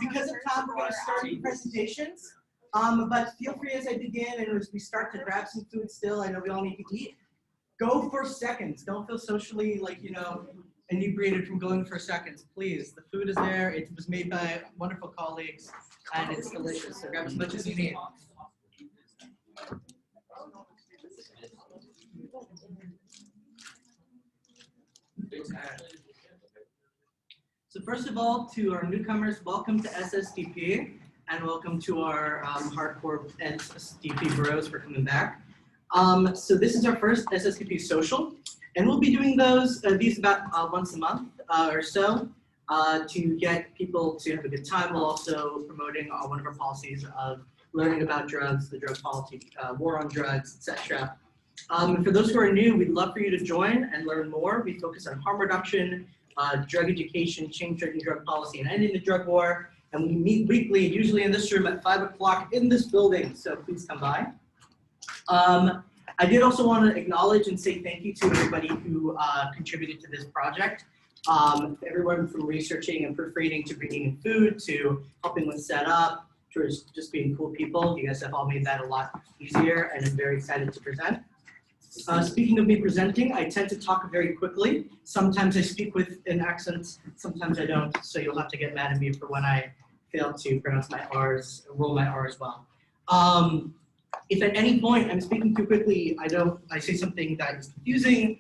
Because of time, we're going to start the presentations. But feel free as I begin and as we start to grab some food still. I know we all need to eat. Go for seconds. Don't feel socially inebriated from going for seconds. Please, the food is there. It was made by wonderful colleagues and it's delicious. So grab as much as you need. So first of all, to our newcomers, welcome to SSDP and welcome to our hardcore SSDP bros for coming back. So this is our first SSDP social, and we'll be doing these about once a month or so to get people to have a good time while also promoting one of our policies of learning about drugs, the drug policy, war on drugs, etc. For those who are new, we'd love for you to join and learn more. We focus on harm reduction, drug education, change drug policy, and ending the drug war. And we meet weekly, usually in this room at 5 o'clock in this building, so please come by. I did also want to acknowledge and say thank you to everybody who contributed to this project. Everyone from researching and proofreading to bringing in food to helping with setup to just being cool people. You guys have all made that a lot easier, and I'm very excited to present. Speaking of me presenting, I tend to talk very quickly. Sometimes I speak with an accent, sometimes I don't, so you'll have to get mad at me for when I fail to pronounce my R's, roll my R's well. If at any point I'm speaking too quickly, I say something that is confusing,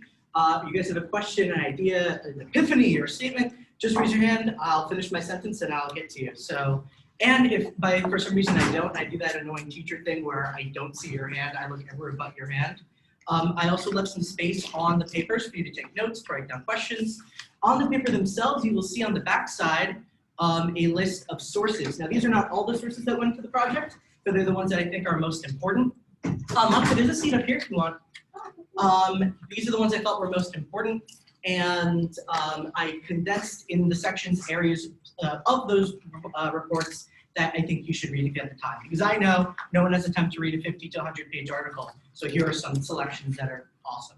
you guys have a question, an idea, an epiphany, or a statement, just raise your hand, I'll finish my sentence and I'll get to you. So, and if for some reason I don't, I do that annoying teacher thing where I don't see your hand, I look everywhere but your hand. I also left some space on the papers for you to take notes, to write down questions. On the paper themselves, you will see on the back side a list of sources. Now, these are not all the sources that went to the project, but they're the ones that I think are most important. There's a seat up here if you want. These are the ones I felt were most important, and I condensed in the sections areas of those reports that I think you should read if you have the time. Because I know no one has the time to read a 50 to 100 page article. So here are some selections that are awesome.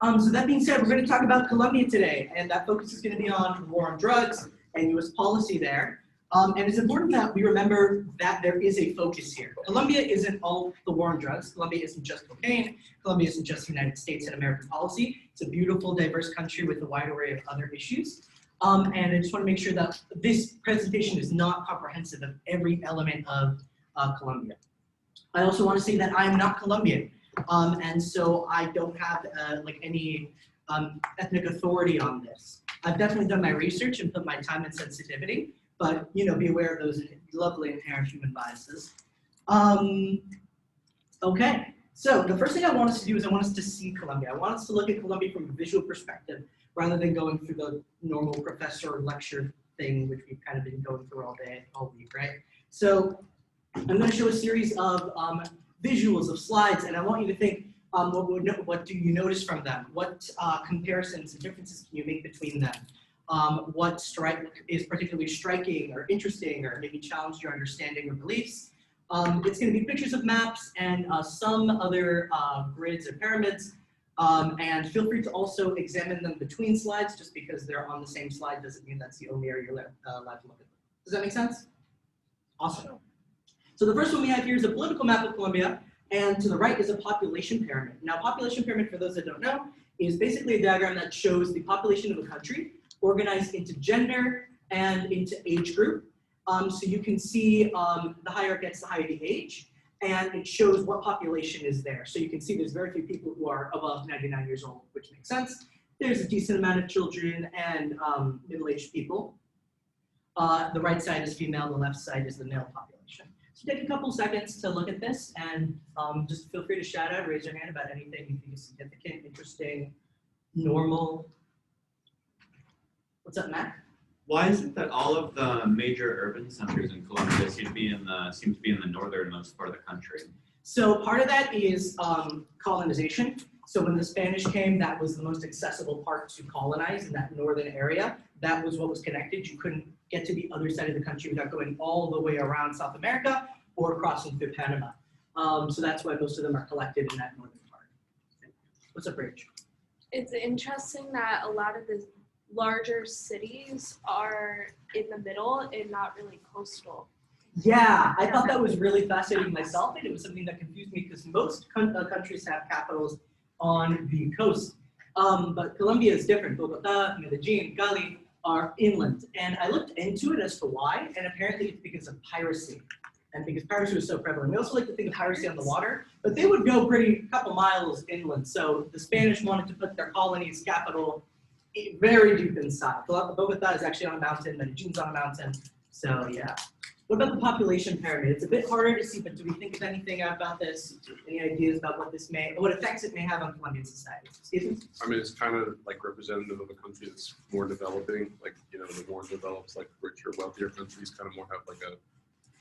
So that being said, we're going to talk about Colombia today. And that focus is going to be on war on drugs and US policy there. And it's important that we remember that there is a focus here. Colombia isn't all the war on drugs. Colombia isn't just cocaine. Colombia isn't just the United States and American policy. It's a beautiful, diverse country with a wide array of other issues. And I just want to make sure that this presentation is not comprehensive of every element of Colombia. I also want to say that I am not Colombian, and so I don't have any ethnic authority on this. I've definitely done my research and put my time and sensitivity, but be aware of those lovely inherent human biases. Okay, so the first thing I want us to do is I want us to see Colombia. I want us to look at Colombia from a visual perspective, rather than going through the normal professor lecture thing, which we've kind of been going through all week, right? So I'm going to show a series of visuals of slides, and I want you to think, what do you notice from them? What comparisons and differences can you make between them? What is particularly striking or interesting or maybe challenge your understanding or beliefs? It's going to be pictures of maps and some other grids or pyramids. And feel free to also examine them between slides. Just because they're on the same slide doesn't mean that's the only area you're allowed to look at. Does that make sense? Awesome. So the first one we have here is a political map of Colombia, and to the right is a population pyramid. Now, population pyramid, for those that don't know, is basically a diagram that shows the population of a country organized into gender and into age group. So you can see the higher it gets, the higher the age. And it shows what population is there. So you can see there's very few people who are above 99 years old, which makes sense. There's a decent amount of children and middle-aged people. The right side is female, the left side is the male population. So take a couple seconds to look at this and just feel free to shout out, raise your hand about anything you think is significant, interesting, normal. What's up, Matt? Why is it that all of the major urban centers in Colombia seem to be in the northernmost part of the country? So part of that is colonization. So when the Spanish came, that was the most accessible part to colonize in that northern area. That was what was connected. You couldn't get to the other side of the country without going all the way around South America or crossing through Panama. So that's why most of them are collected in that northern part. What's up, Rach? It's interesting that a lot of the larger cities are in the middle and not really coastal. Yeah, I thought that was really fascinating myself, and it was something that confused me because most countries have capitals on the coast. But Colombia is different. Bogota, Medellin, Cali are inland. And I looked into it as to why, and apparently it's because of piracy. And because piracy was so prevalent. We also like to think of piracy on the water, but they would go couple miles inland. So the Spanish wanted to put their colony's capital very deep inside. Bogota is actually on a mountain, Medellin's on a mountain. So yeah. What about the population pyramid? It's a bit harder to see, but do we think of anything about this? Any ideas about what effects it may have on Colombian society? Stephen? I mean, it's kind of like representative of a country that's more developing, like, you know, the more developed, like richer, wealthier countries kind of more have like a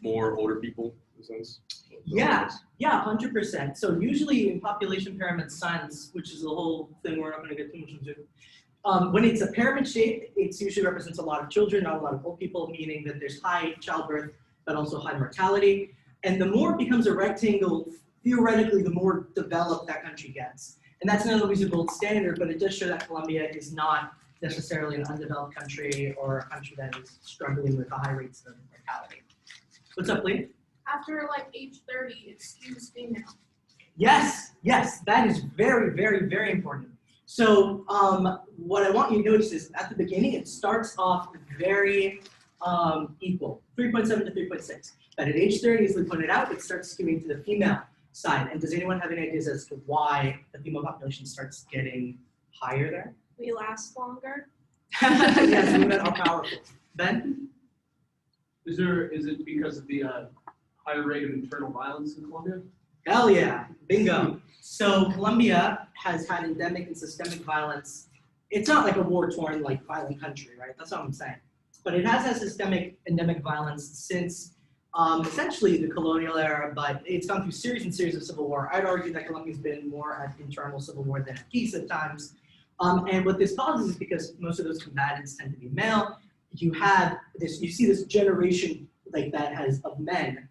more older people in a sense. Yeah, 100%. So usually in population pyramid science, which is a whole thing we're not going to get too much into, when it's a pyramid shape, it usually represents a lot of children, not a lot of old people, meaning that there's high childbirth, but also high mortality. And the more it becomes a rectangle, theoretically, the more developed that country gets. And that's not always a gold standard, but it does show that Colombia is not necessarily an undeveloped country or a country that is struggling with high rates of mortality. What's up, Lee? After like age 30, it skews female. Yes, that is very, very, very important. So what I want you to notice is at the beginning, it starts off very equal, 3.7 to 3.6. But at age 30, as we pointed out, it starts skewing to the female side. And does anyone have any ideas as to why the female population starts getting higher there? We last longer. Yes, women are powerful. Ben? Is it because of the higher rate of internal violence in Colombia? Hell yeah, bingo. So Colombia has had endemic and systemic violence. It's not like a war-torn, like violent country, right? That's what I'm saying. But it has had systemic endemic violence since essentially the colonial era, but it's gone through series and series of civil war. I'd argue that Colombia's been more at internal civil war than at peace at times. And what this causes is because most of those combatants tend to be male. You see this generation like that of men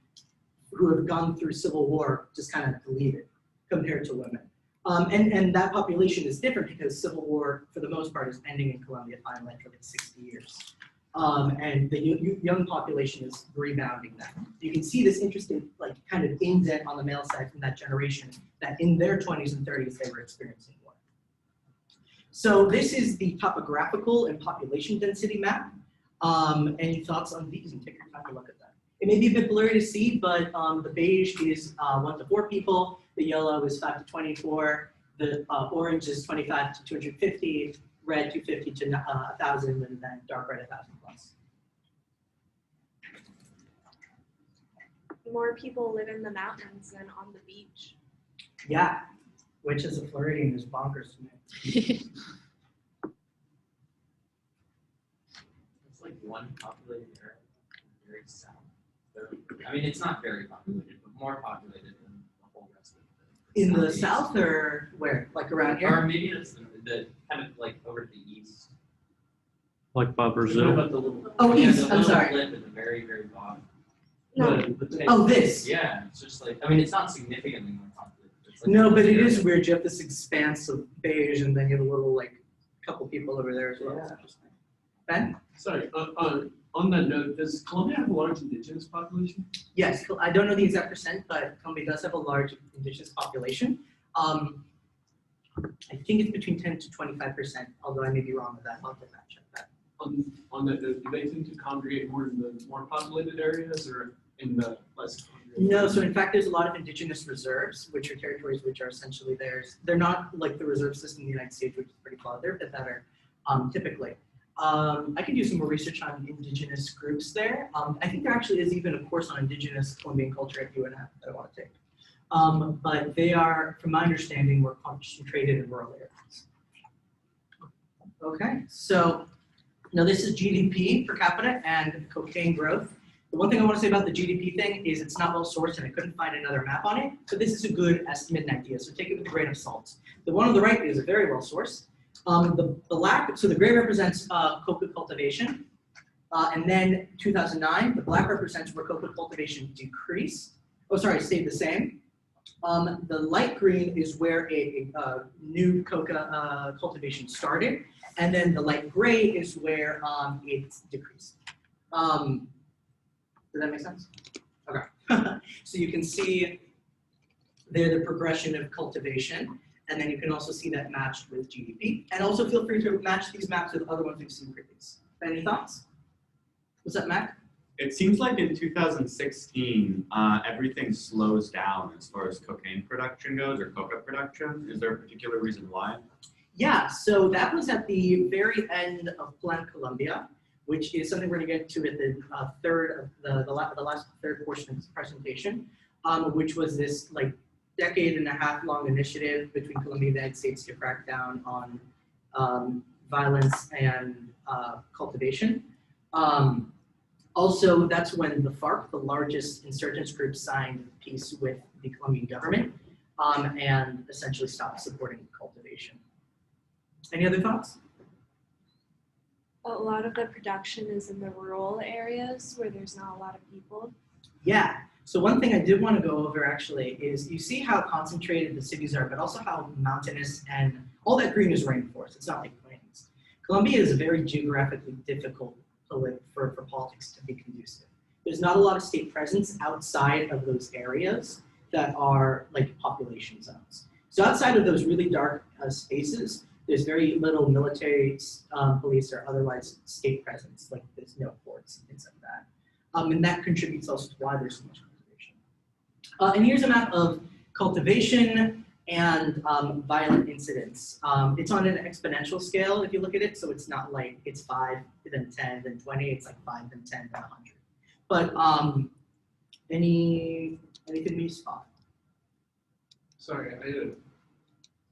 who have gone through civil war just kind of deleted compared to women. And that population is different because civil war, for the most part, is ending in Colombia finally for like 60 years. And the young population is rebounding that. You can see this interesting like kind of indent on the male side from that generation that in their 20s and 30s they were experiencing war. So this is the topographical and population density map. Any thoughts on these? And take your time to look at that. It may be a bit blurry to see, but the beige is 1 to 4 people. The yellow is 5 to 24. The orange is 25 to 250. Red 250 to 1,000, and then dark red 1,000 plus. More people live in the mountains than on the beach. Yeah, which as a Floridian is bonkers to me. It's like one populated area, very south. I mean, it's not very populated, but more populated than the whole rest of it. In the south or where? Like around here? Or maybe it's the kind of like over to the east. Like by What Brazil. about the little? Oh, Yeah, east, the I'm little sorry. blip at the very, very bottom. No. Oh, this. Yeah, it's just like, I mean, it's not significantly more populated. It's like No, but it area. is weird. You have this expanse of beige, and then you have a little like couple people over there as well. It's interesting. Ben? Sorry, on that note, does Colombia have a large indigenous population? Yes, I don't know the exact percent, but Colombia does have a large indigenous population. I think it's between 10 to 25%, although I may be wrong with that. I'll have to fact check that. On that note, do they tend to congregate more in the more populated areas or in the less congregated? No, so in fact, there's a lot of indigenous reserves, which are territories which are essentially theirs. They're not like the reserve system in the United States, which is pretty flawed. They're a bit better, typically. I could do some more research on indigenous groups there. I think there actually is even a course on indigenous Colombian culture at UNF that I want to take. But they are, from my understanding, more concentrated in rural areas. Okay, so now this is GDP per capita and cocaine growth. The one thing I want to say about the GDP thing is it's not well sourced and I couldn't find another map on it, but this is a good estimate and idea, so take it with a grain of salt. The one on the right is very well sourced. The black, so the gray represents coca cultivation, and then 2009, the black represents where coca cultivation decreased. Oh, sorry, stayed the same. The light green is where a new coca cultivation started, And then the light gray is where it's decreased. Does that make sense? Okay. So you can see there the progression of cultivation, and then you can also see that matched with GDP. And also feel free to match these maps with other ones we've seen previously. Any thoughts? What's up, Mac? It seems like in 2016, everything slows down as far as cocaine production goes, or coca production. Is there a particular reason why? Yeah, so that was at the very end of Plan Colombia, which is something we're going to get to at the third of the last third portion of this presentation, which was this like decade and a half long initiative between Colombia and the United States to crack down on violence and cultivation. Also, that's when the FARC, the largest insurgents group, signed peace with the Colombian government and essentially stopped supporting cultivation. Any other thoughts? A lot of the production is in the rural areas where there's not a lot of people. Yeah. So one thing I did want to go over actually is you see how concentrated the cities are, but also how mountainous and all that green is rainforest. It's not like plains. Colombia is very geographically difficult for politics to be conducive. There's not a lot of state presence outside of those areas that are like population zones. So outside of those really dark spaces, there's very little military, police, or otherwise state presence, like there's no ports and things like that. And that contributes also to why there's so much cultivation. And here's a map of cultivation and violent incidents. It's on an exponential scale if you look at it, so it's not like it's 5, then 10, then 20, it's like 5, then 10, then 100. But anything you spot? Sorry, I had a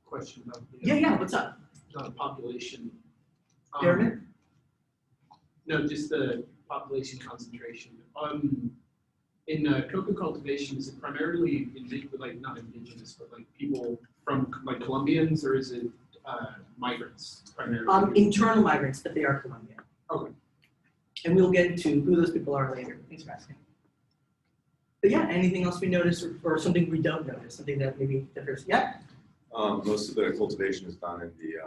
question about the. Yeah, what's up? Population. Pyramid? No, just the population concentration. In coca cultivation, is it primarily like not indigenous, but like people from like Colombians, or is it migrants primarily? Internal migrants, but they are Colombian. Okay. And we'll get into who those people are later. Thanks for asking. But yeah, anything else we notice or something we don't notice, something that maybe differs? Yeah? Most of the cultivation is done in the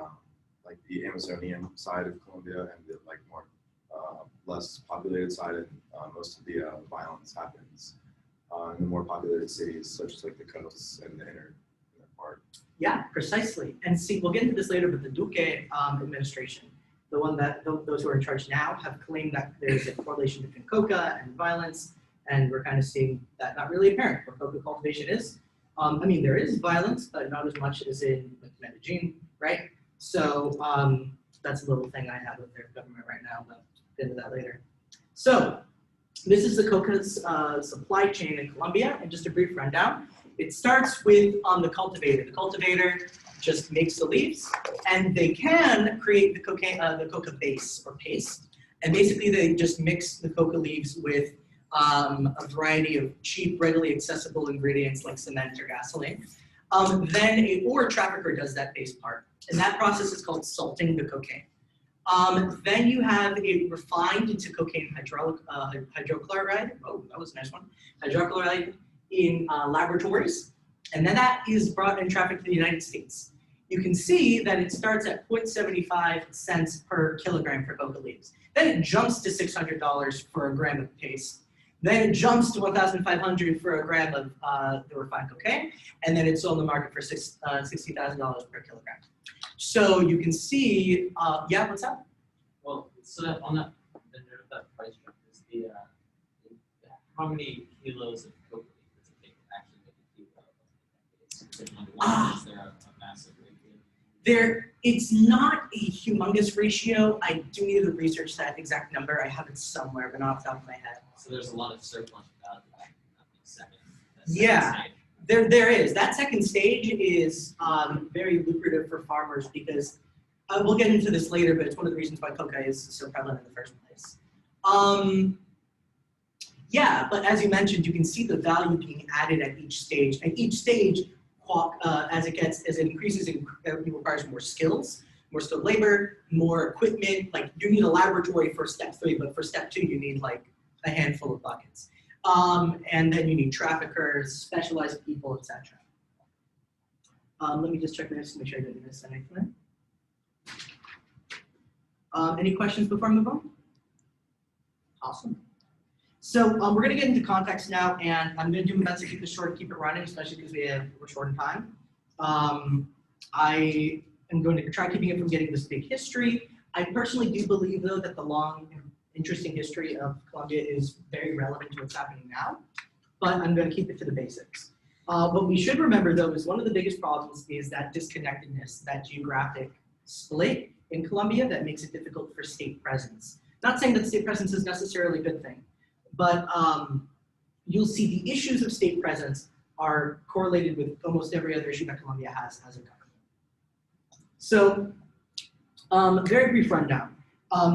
like the Amazonian side of Colombia and the like more less populated side, and most of the violence happens in the more populated cities, such as like the coasts and the inner part. Yeah, precisely. And see, we'll get into this later, but the Duque administration, the one that those who are in charge now have claimed that there's a correlation between coca and violence, and we're kind of seeing that not really apparent where coca cultivation is. I mean, there is violence, but not as much as in like, Medellin, right? So that's a little thing I have with their government right now, but we'll get into that later. So this is the coca's supply chain in Colombia, and just a brief rundown. It starts with the cultivator. The cultivator just makes the leaves, and they can create the coca base or paste. And basically, they just mix the coca leaves with a variety of cheap, readily accessible ingredients like cement or gasoline. Then a ore trafficker does that base part, and that process is called salting the cocaine. Then you have it refined into cocaine hydrochloride. Oh, that was a nice one. Hydrochloride in laboratories, and then that is brought and trafficked to the United States. You can see that it starts at 0.75 cents per kilogram for coca leaves. Then it jumps to $600 for a gram of paste. Then it jumps to $1,500 for a gram of the refined cocaine, and then it's sold on the market for $60,000 per kilogram. So you can see, yeah, what's up? Well, so that on that, the note of that price jump is the how many kilos of coca does it take to actually make a kilo of Is there a massive ratio? It's not a humongous ratio. I do need to research that exact number. I have it somewhere, but not off the top of my head. So there's a lot of surplus value at the second. Yeah. Stage. There is. That second stage is very lucrative for farmers because we'll get into this later, but it's one of the reasons why coca is so prevalent in the first place. Yeah, but as you mentioned, you can see the value being added at each stage. At each stage, as it increases, it requires more skills, more skilled labor, more equipment. Like you need a laboratory for step 3, but for step 2, you need like a handful of buckets. And then you need traffickers, specialized people, etc. Let me just check this to make sure I didn't miss anything. Any questions before I move on? Awesome. So we're going to get into context now, and I'm going to do my best to keep this short, keep it running, especially because we're short in time. I am going to try keeping it from getting this big history. I personally do believe, though, that the long and interesting history of Colombia is very relevant to what's happening now, but I'm going to keep it to the basics. What we should remember, though, is one of the biggest problems is that disconnectedness, that geographic split in Colombia that makes it difficult for state presence. Not saying that state presence is necessarily a good thing, but you'll see the issues of state presence are correlated with almost every other issue that Colombia has as a government. So, very brief rundown.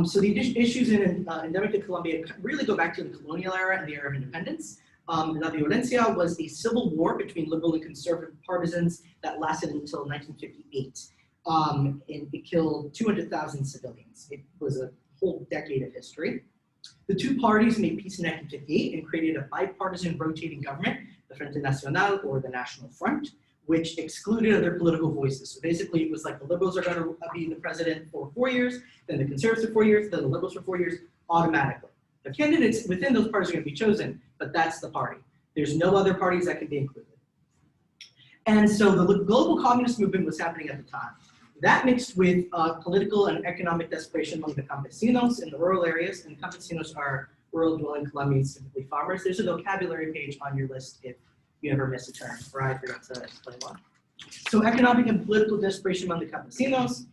So the issues endemic to Colombia really go back to the colonial era and the era of independence. La Violencia was a civil war between liberal and conservative partisans that lasted until 1958. And it killed 200,000 civilians. It was a whole decade of history. The two parties made peace in 1958 and created a bipartisan rotating government, the Frente Nacional, or the National Front, which excluded other political voices. So basically it was like the liberals are going to be the president for 4 years, then the conservatives for 4 years, then the liberals for 4 years, automatically. The candidates within those parties are going to be chosen, but that's the party. There's no other parties that can be included. And so the global communist movement was happening at the time. That mixed with political and economic desperation among the campesinos in the rural areas, and campesinos are rural dwelling Colombians, typically farmers. There's a vocabulary page on your list if you ever miss a term, or I forgot to explain one. So economic and political desperation among the campesinos,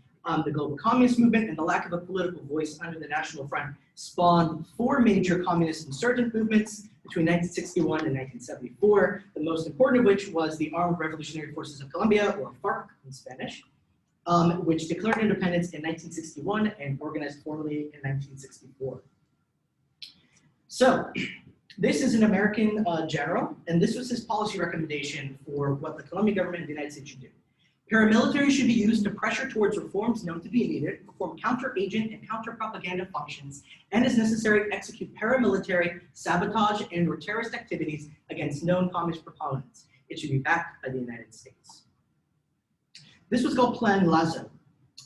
the global communist movement, and the lack of a political voice under the National Front spawned 4 major communist insurgent movements between 1961 and 1974, the most important of which was the Armed Revolutionary Forces of Colombia, or FARC in Spanish, which declared independence in 1961 and organized formally in 1964. So, this is an American general, and this was his policy recommendation for what the Colombian government and the United States should do. Paramilitary should be used to pressure towards reforms known to be needed, perform counter-agent and counter-propaganda functions, and as necessary, execute paramilitary, sabotage, and or terrorist activities against known communist proponents. It should be backed by the United States. This was called Plan Lazo.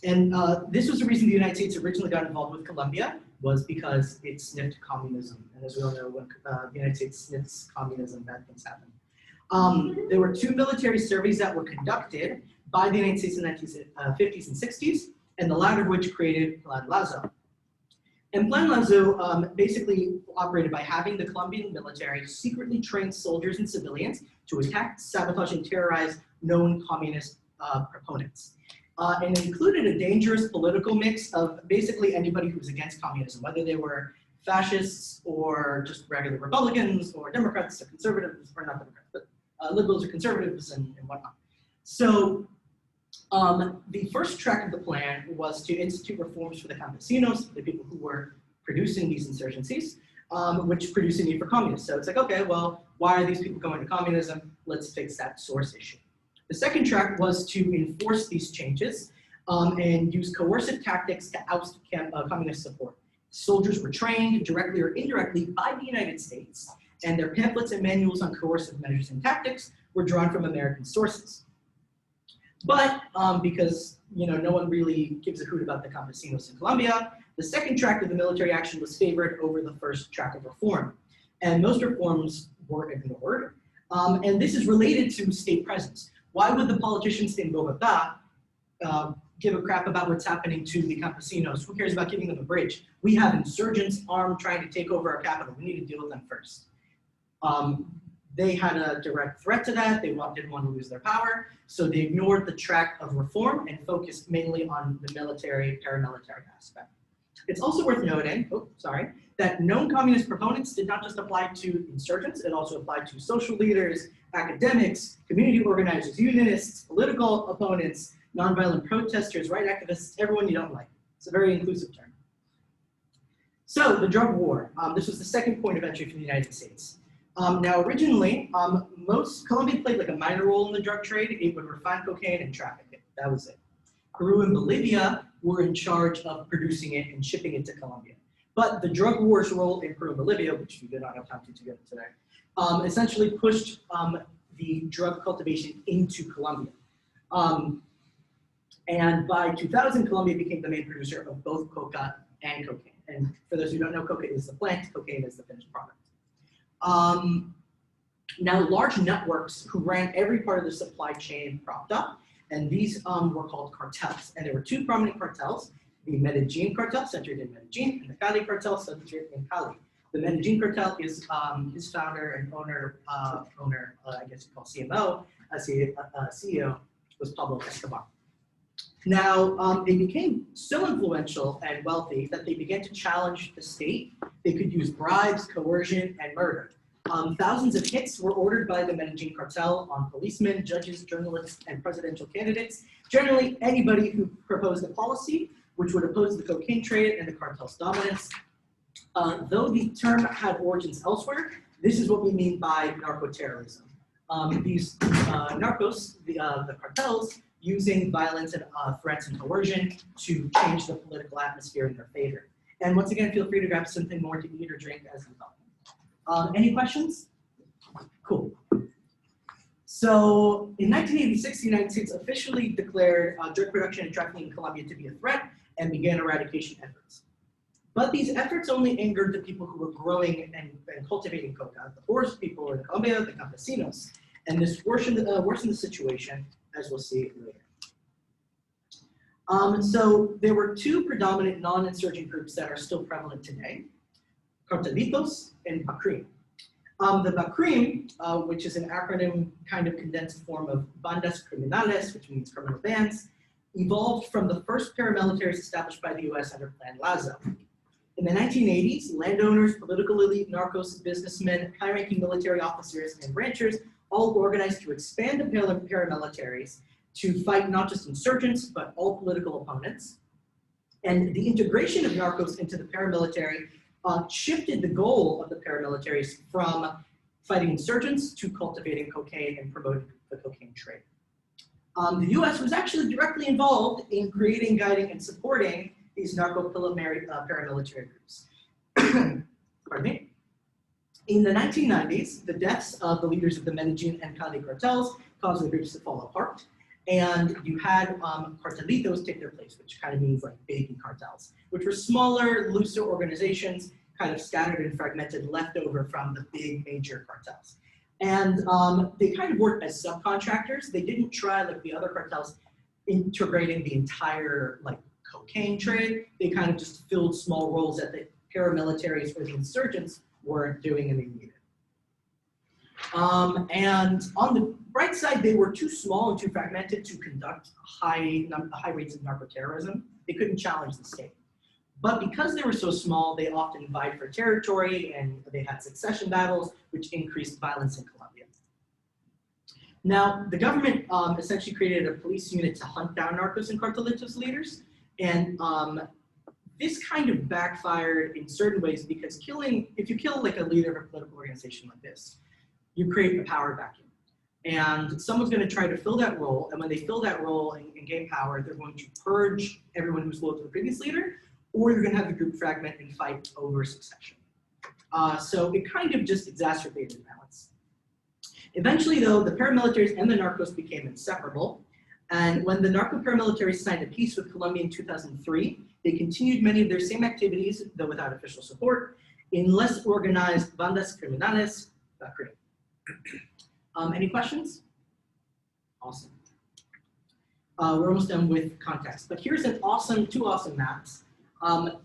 And this was the reason the United States originally got involved with Colombia, was because it sniffed communism. And as we all know, when the United States sniffs communism, bad things happen. There were 2 military surveys that were conducted by the United States in the 1950s and 60s, and the latter of which created Plan Lazo. And Plan Lazo basically operated by having the Colombian military secretly train soldiers and civilians to attack, sabotage, and terrorize known communist proponents. And it included a dangerous political mix of basically anybody who was against communism, whether they were fascists or just regular Republicans or Democrats or conservatives, or not Democrats, but liberals or conservatives and whatnot. So the first track of the plan was to institute reforms for the campesinos, the people who were producing these insurgencies, which produced a need for communists. So it's like, okay, well, why are these people going to communism? Let's fix that source issue. The second track was to enforce these changes and use coercive tactics to oust communist support. Soldiers were trained directly or indirectly by the United States, and their pamphlets and manuals on coercive measures and tactics were drawn from American sources. But because no one really gives a hoot about the campesinos in Colombia, the second track of the military action was favored over the first track of reform. And most reforms were ignored. And this is related to state presence. Why would the politicians in Bogota give a crap about what's happening to the campesinos? Who cares about giving them a bridge? We have insurgents armed trying to take over our capital. We need to deal with them first. They had a direct threat to that. They didn't want to lose their power. So they ignored the track of reform and focused mainly on the military, paramilitary aspect. It's also worth noting, that known communist proponents did not just apply to insurgents, it also applied to social leaders, academics, community organizers, unionists, political opponents, nonviolent protesters, right activists, everyone you don't like. It's a very inclusive term. So the drug war, this was the second point of entry for the United States. Now originally, Colombia played like a minor role in the drug trade. It would refine cocaine and traffic it, that was it. Peru and Bolivia were in charge of producing it and shipping it to Colombia. But the drug war's role in Peru and Bolivia, which we did not have time to get today, essentially pushed the drug cultivation into Colombia. And by 2000, Colombia became the main producer of both coca and cocaine. And for those who don't know, coca is the plant, cocaine is the finished product. Now, large networks who ran every part of the supply chain propped up, and these were called cartels. And there were two prominent cartels, the Medellin cartel, centered in Medellin, and the Cali cartel, centered in Cali. The Medellin cartel is his founder and owner, I guess you call CMO, CEO, was Pablo Escobar. Now, they became so influential and wealthy that they began to challenge the state. They could use bribes, coercion, and murder. Thousands of hits were ordered by the Medellin cartel on policemen, judges, journalists, and presidential candidates, generally anybody who proposed a policy which would oppose the cocaine trade and the cartel's dominance. Though the term had origins elsewhere, this is what we mean by narco-terrorism. These narcos, the cartels, using violence and threats and coercion to change the political atmosphere in their favor. And once again, feel free to grab something more to eat or drink as you go. Any questions? Cool. So in 1986, the United States officially declared drug production and trafficking in Colombia to be a threat and began eradication efforts. But these efforts only angered the people who were growing and cultivating coca. The poorest people in Colombia, the campesinos. And this worsened the situation, as we'll see later. So there were two predominant non-insurgent groups that are still prevalent today, cartelitos and BACRIM. The BACRIM, which is an acronym kind of condensed form of bandas criminales, which means criminal bands, evolved from the first paramilitaries established by the US under Plan Lazo. In the 1980s, landowners, political elite, narcos, businessmen, high-ranking military officers, and ranchers all organized to expand the paramilitaries to fight not just insurgents, but all political opponents. And the integration of narcos into the paramilitary shifted the goal of the paramilitaries from fighting insurgents to cultivating cocaine and promoting the cocaine trade. The US was actually directly involved in creating, guiding, and supporting these paramilitary groups. Pardon me. In the 1990s, the deaths of the leaders of the Medellin and Cali cartels caused the groups to fall apart. And you had cartelitos take their place, which kind of means like baby cartels, which were smaller, looser organizations, kind of scattered and fragmented, left over from the big major cartels. And they kind of worked as subcontractors. They didn't try, like the other cartels, integrating the entire like cocaine trade. They kind of just filled small roles that the paramilitaries or the insurgents weren't doing and they needed. And on the right side, they were too small and too fragmented to conduct high rates of narco-terrorism. They couldn't challenge the state. But because they were so small, they often vied for territory and they had succession battles, which increased violence in Colombia. Now, the government essentially created a police unit to hunt down narcos and cartelitos leaders. And this kind of backfired in certain ways because if you kill like a leader of a political organization like this, you create a power vacuum. And someone's going to try to fill that role. And when they fill that role and gain power, they're going to purge everyone who's loyal to the previous leader, or you're going to have the group fragment and fight over succession. So it kind of just exacerbated the balance. Eventually, though, the paramilitaries and the narcos became inseparable. And when the narco-paramilitaries signed a peace with Colombia in 2003, they continued many of their same activities, though without official support, in less organized bandas criminales. Any questions? Awesome. We're almost done with context, but here's two awesome maps.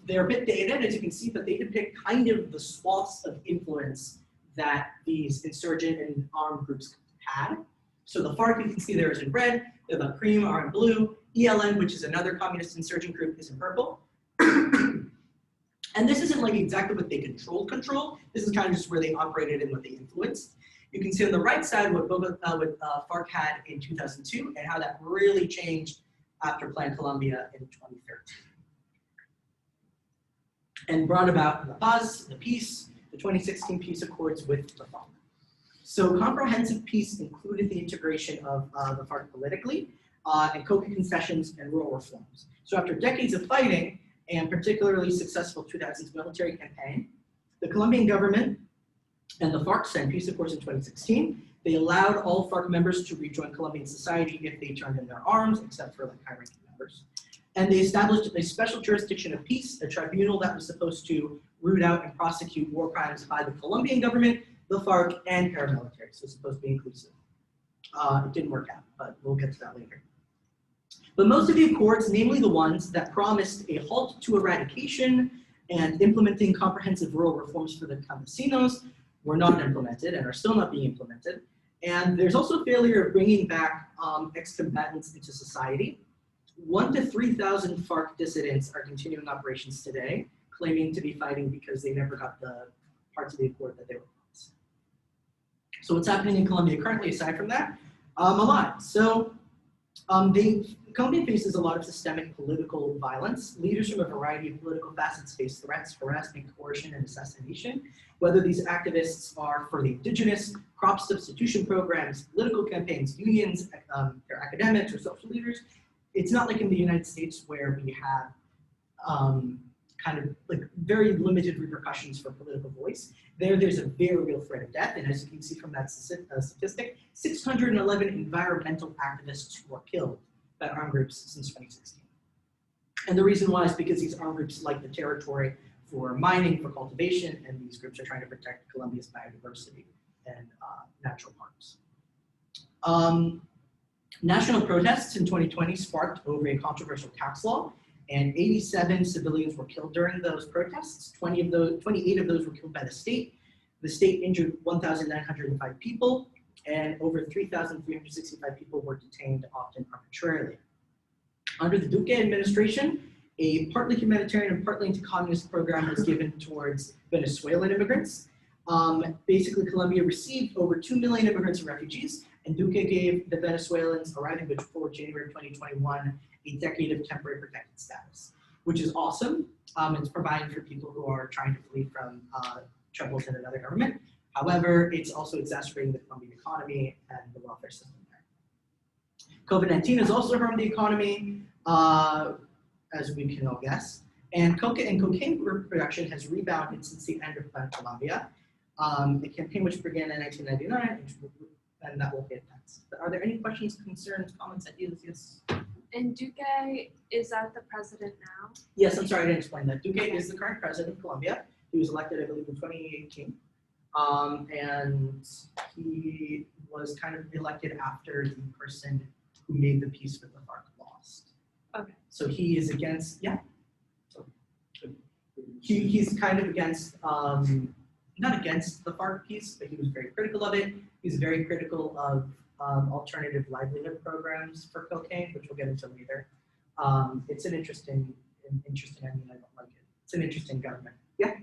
They're a bit dated, as you can see, but they depict kind of the swaths of influence that these insurgent and armed groups had. So the FARC, you can see there, is in red, the BACRIM are in blue, ELN, which is another communist insurgent group, is in purple. And this isn't like exactly what they control. This is kind of just where they operated and what they influenced. You can see on the right side what FARC had in 2002 and how that really changed after Plan Colombia in 2013. And brought about the paz, the peace, the 2016 peace accords with the FARC. So comprehensive peace included the integration of the FARC politically and coca concessions and rural reforms. So after decades of fighting and particularly successful 2000s military campaign, the Colombian government and the FARC signed peace accords in 2016. They allowed all FARC members to rejoin Colombian society if they turned in their arms, except for like high-ranking military. members. And they established a special jurisdiction of peace, a tribunal that was supposed to root out and prosecute war crimes by the Colombian government, the FARC, and paramilitary. So it's supposed to be inclusive. It didn't work out, but we'll get to that later. But most of the accords, namely the ones that promised a halt to eradication and implementing comprehensive rural reforms for the campesinos, were not implemented and are still not being implemented. And there's also a failure of bringing back ex-combatants into society. 1,000 to 3,000 FARC dissidents are continuing operations today, claiming to be fighting because they never got the parts of the accord that they were promised. So what's happening in Colombia currently, aside from that? A lot. So Colombia faces a lot of systemic political violence. Leaders from a variety of political facets face threats, harassment, coercion, and assassination. Whether these activists are for the indigenous, crop substitution programs, political campaigns, unions, they're academics or social leaders. It's not like in the United States where we have kind of like very limited repercussions for political voice. There's a very real threat of death, and as you can see from that statistic, 611 environmental activists were killed by armed groups since 2016. And the reason why is because these armed groups like the territory for mining, for cultivation, and these groups are trying to protect Colombia's biodiversity and natural parks. National protests in 2020 sparked over a controversial tax law, and 87 civilians were killed during those protests. 28 of those were killed by the state. The state injured 1,905 people, and over 3,365 people were detained, often arbitrarily. Under the Duque administration, a partly humanitarian and partly anti-communist program was given towards Venezuelan immigrants. Basically, Colombia received over 2 million immigrants and refugees, and Duque gave the Venezuelans arriving before January 2021 a decade of temporary protected status, which is awesome. It's providing for people who are trying to flee from troubles in another government. However, it's also exacerbating the Colombian economy and the welfare system there. COVID-19 has also harmed the economy, as we can all guess. And coca and cocaine production has rebounded since the end of Plan Colombia, a campaign which began in 1999, and that will be advanced. But are there any questions, concerns, comments, ideas? Yes? And Duque, is that the president now? Yes, I'm sorry, I didn't explain that. Duque is the current president of Colombia. He was elected, I believe, in 2018. And he was kind of elected after the person who made the peace with the FARC lost. Okay. So he is against, yeah. So he's kind of against, not against the FARC peace, but he was very critical of it. He's very critical of alternative livelihood programs for cocaine, which we'll get into later. It's an interesting, I mean, I don't like it. It's an interesting government. Yeah.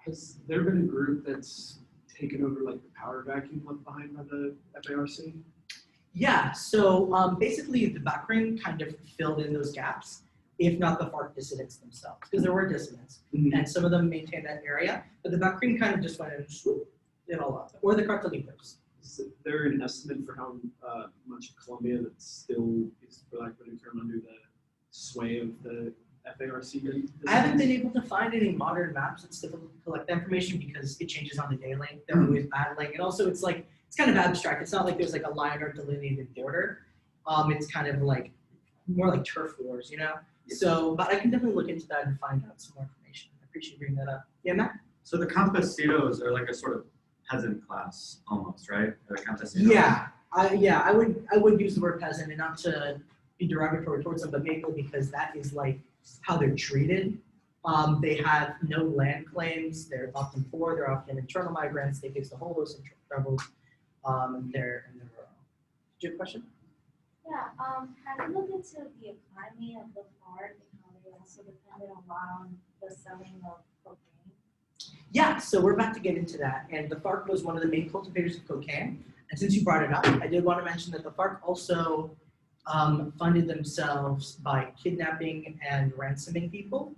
Has there been a group that's taken over like the power vacuum left behind by the FARC? Yeah, so basically the background kind of filled in those gaps, if not the FARC dissidents themselves, because there were dissidents, and some of them maintained that area, but the background kind of just went and swoop it all up, or the cartelitos. Is there an estimate for how much of Colombia that still is, for lack of a better term, under the sway of the FARC? I haven't been able to find any modern maps. It's difficult to collect the information because it changes on the daily. They're always battling, and also it's like, it's kind of abstract. It's not like there's like a line or delineated border. It's kind of like more like turf wars, you know? So, but I can definitely look into that and find out some more information. I appreciate you bringing that up. Yeah, Matt? So the campesinos are like a sort of peasant class almost, right? The campesinos. Yeah, I would use the word peasant, and not to be derogatory towards them, but mainly because that is like how they're treated. They have no land claims. They're often poor. They're often internal migrants. They face a whole host of troubles. And they're rural. Did you have a question? Yeah, have you looked into the economy of the FARC and how they also depended a lot on the selling of cocaine? Yeah, so we're about to get into that. And the FARC was one of the main cultivators of cocaine. And since you brought it up, I did want to mention that the FARC also funded themselves by kidnapping and ransoming people,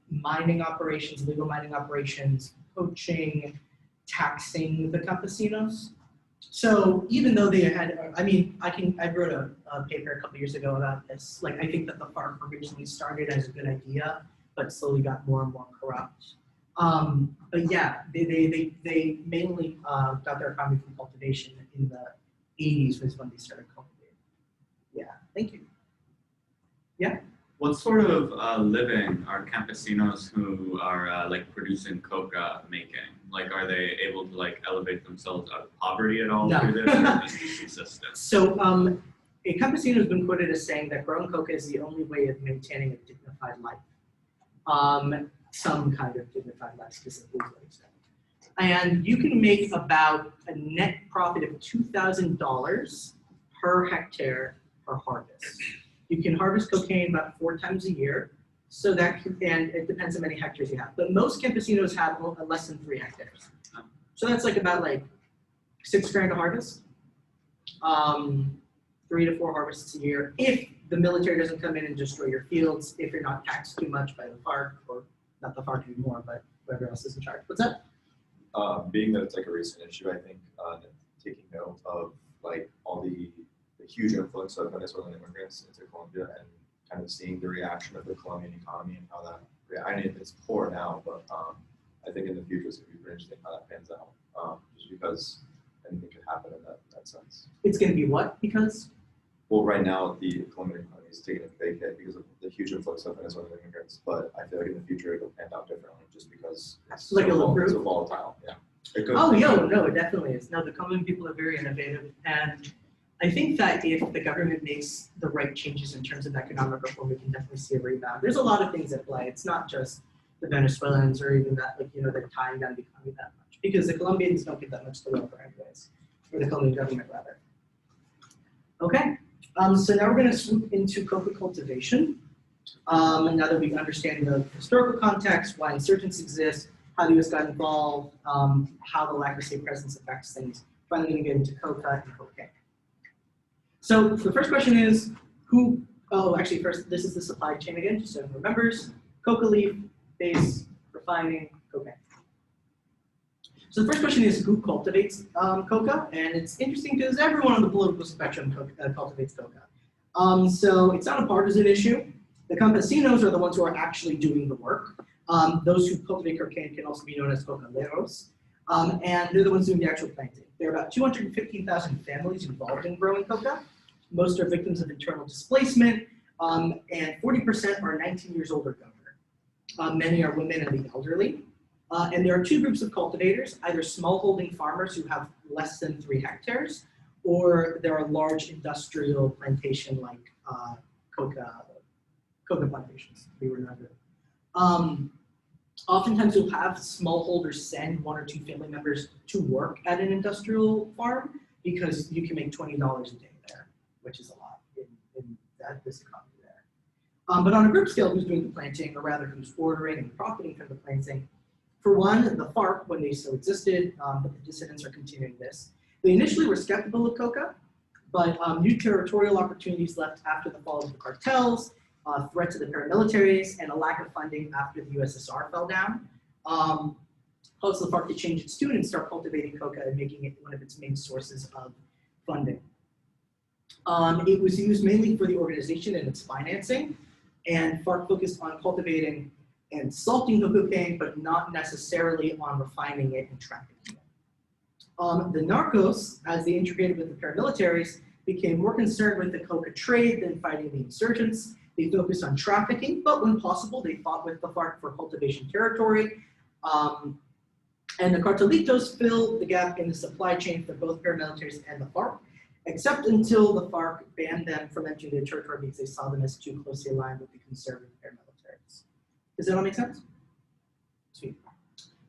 mining operations, illegal mining operations, poaching, taxing the campesinos. So even though they had, I mean, I wrote a paper a couple years ago about this. Like, I think that the FARC originally started as a good idea, but slowly got more and more corrupt. But yeah, they mainly got their economy from cultivation in the 80s was when they started cultivating. Yeah, thank you. What sort of living are campesinos who are like producing coca making? Like, are they able to like elevate themselves out of poverty at all No. through this, or just to subsistence? So a campesino has been quoted as saying that growing coca is the only way of maintaining a dignified life. Some kind of dignified life, specifically what he said. And you can make about a net profit of $2,000 per hectare per harvest. You can harvest cocaine about 4 times a year, so that can, and it depends on how many hectares you have. But most campesinos have less than 3 hectares. So that's like about like $6,000 a harvest. 3 to 4 harvests a year. If the military doesn't come in and destroy your fields, if you're not taxed too much by the FARC, or not the FARC anymore, but whoever else is in charge. What's that? Being that it's like a recent issue, I think taking note of like all the huge influx of Venezuelan immigrants into Colombia and kind of seeing the reaction of the Colombian economy and how that, I mean, it's poor now, but I think in the future it's going to be very interesting how that pans out, just because anything could happen in that sense. It's going to be what? Because? Well, right now the Colombian economy is taking a big hit because of the huge influx of Venezuelan immigrants, but I feel like in the future it'll pan out differently just because it's Like it's so volatile. Yeah. It could- Oh, no, it definitely is. No, the Colombian people are very innovative, and I think that if the government makes the right changes in terms of economic reform, we can definitely see a rebound. There's a lot of things at play. It's not just the Venezuelans or even that, like, they're tying down the economy that much, because the Colombians don't get that much to welfare anyways, or the Colombian government rather. Okay, so now we're going to swoop into coca cultivation. Now that we understand the historical context, why insurgents exist, how the U.S. got involved, how the lack of state presence affects things. Finally, going to get into coca and cocaine. So the first question is, first, this is the supply chain again, just so everyone remembers. Coca leaf, base, refining, cocaine. So the first question is, who cultivates coca? And it's interesting because everyone on the political spectrum cultivates coca. So it's not a partisan issue. The campesinos are the ones who are actually doing the work. Those who cultivate cocaine can also be known as cocaleros. And they're the ones doing the actual planting. There are about 215,000 families involved in growing coca. Most are victims of internal displacement, and 40% are 19 years old or younger. Many are women and the elderly. And there are 2 groups of cultivators, either smallholding farmers who have less than 3 hectares, or there are large industrial plantation like coca plantations. We were not good. Oftentimes you'll have smallholders send 1 or 2 family members to work at an industrial farm because you can make $20 a day there, which is a lot in this economy there. But on a group scale, who's doing the planting, or rather who's ordering and profiting from the planting? For one, the FARC, when they still existed, but the dissidents are continuing this. They initially were skeptical of coca, but new territorial opportunities left after the fall of the cartels, threat to the paramilitaries, and a lack of funding after the USSR fell down. Also, the FARC to change its tune and start cultivating coca and making it one of its main sources of funding. It was used mainly for the organization and its financing, and FARC focused on cultivating and salting the cocaine, but not necessarily on refining it and trafficking it. The narcos, as they integrated with the paramilitaries, became more concerned with the coca trade than fighting the insurgents. They focused on trafficking, but when possible, they fought with the FARC for cultivation territory. And the cartelitos filled the gap in the supply chain for both paramilitaries and the FARC, except until the FARC banned them from entering their territory because they saw them as too closely aligned with the conservative paramilitaries. Does that all make sense? Sweet.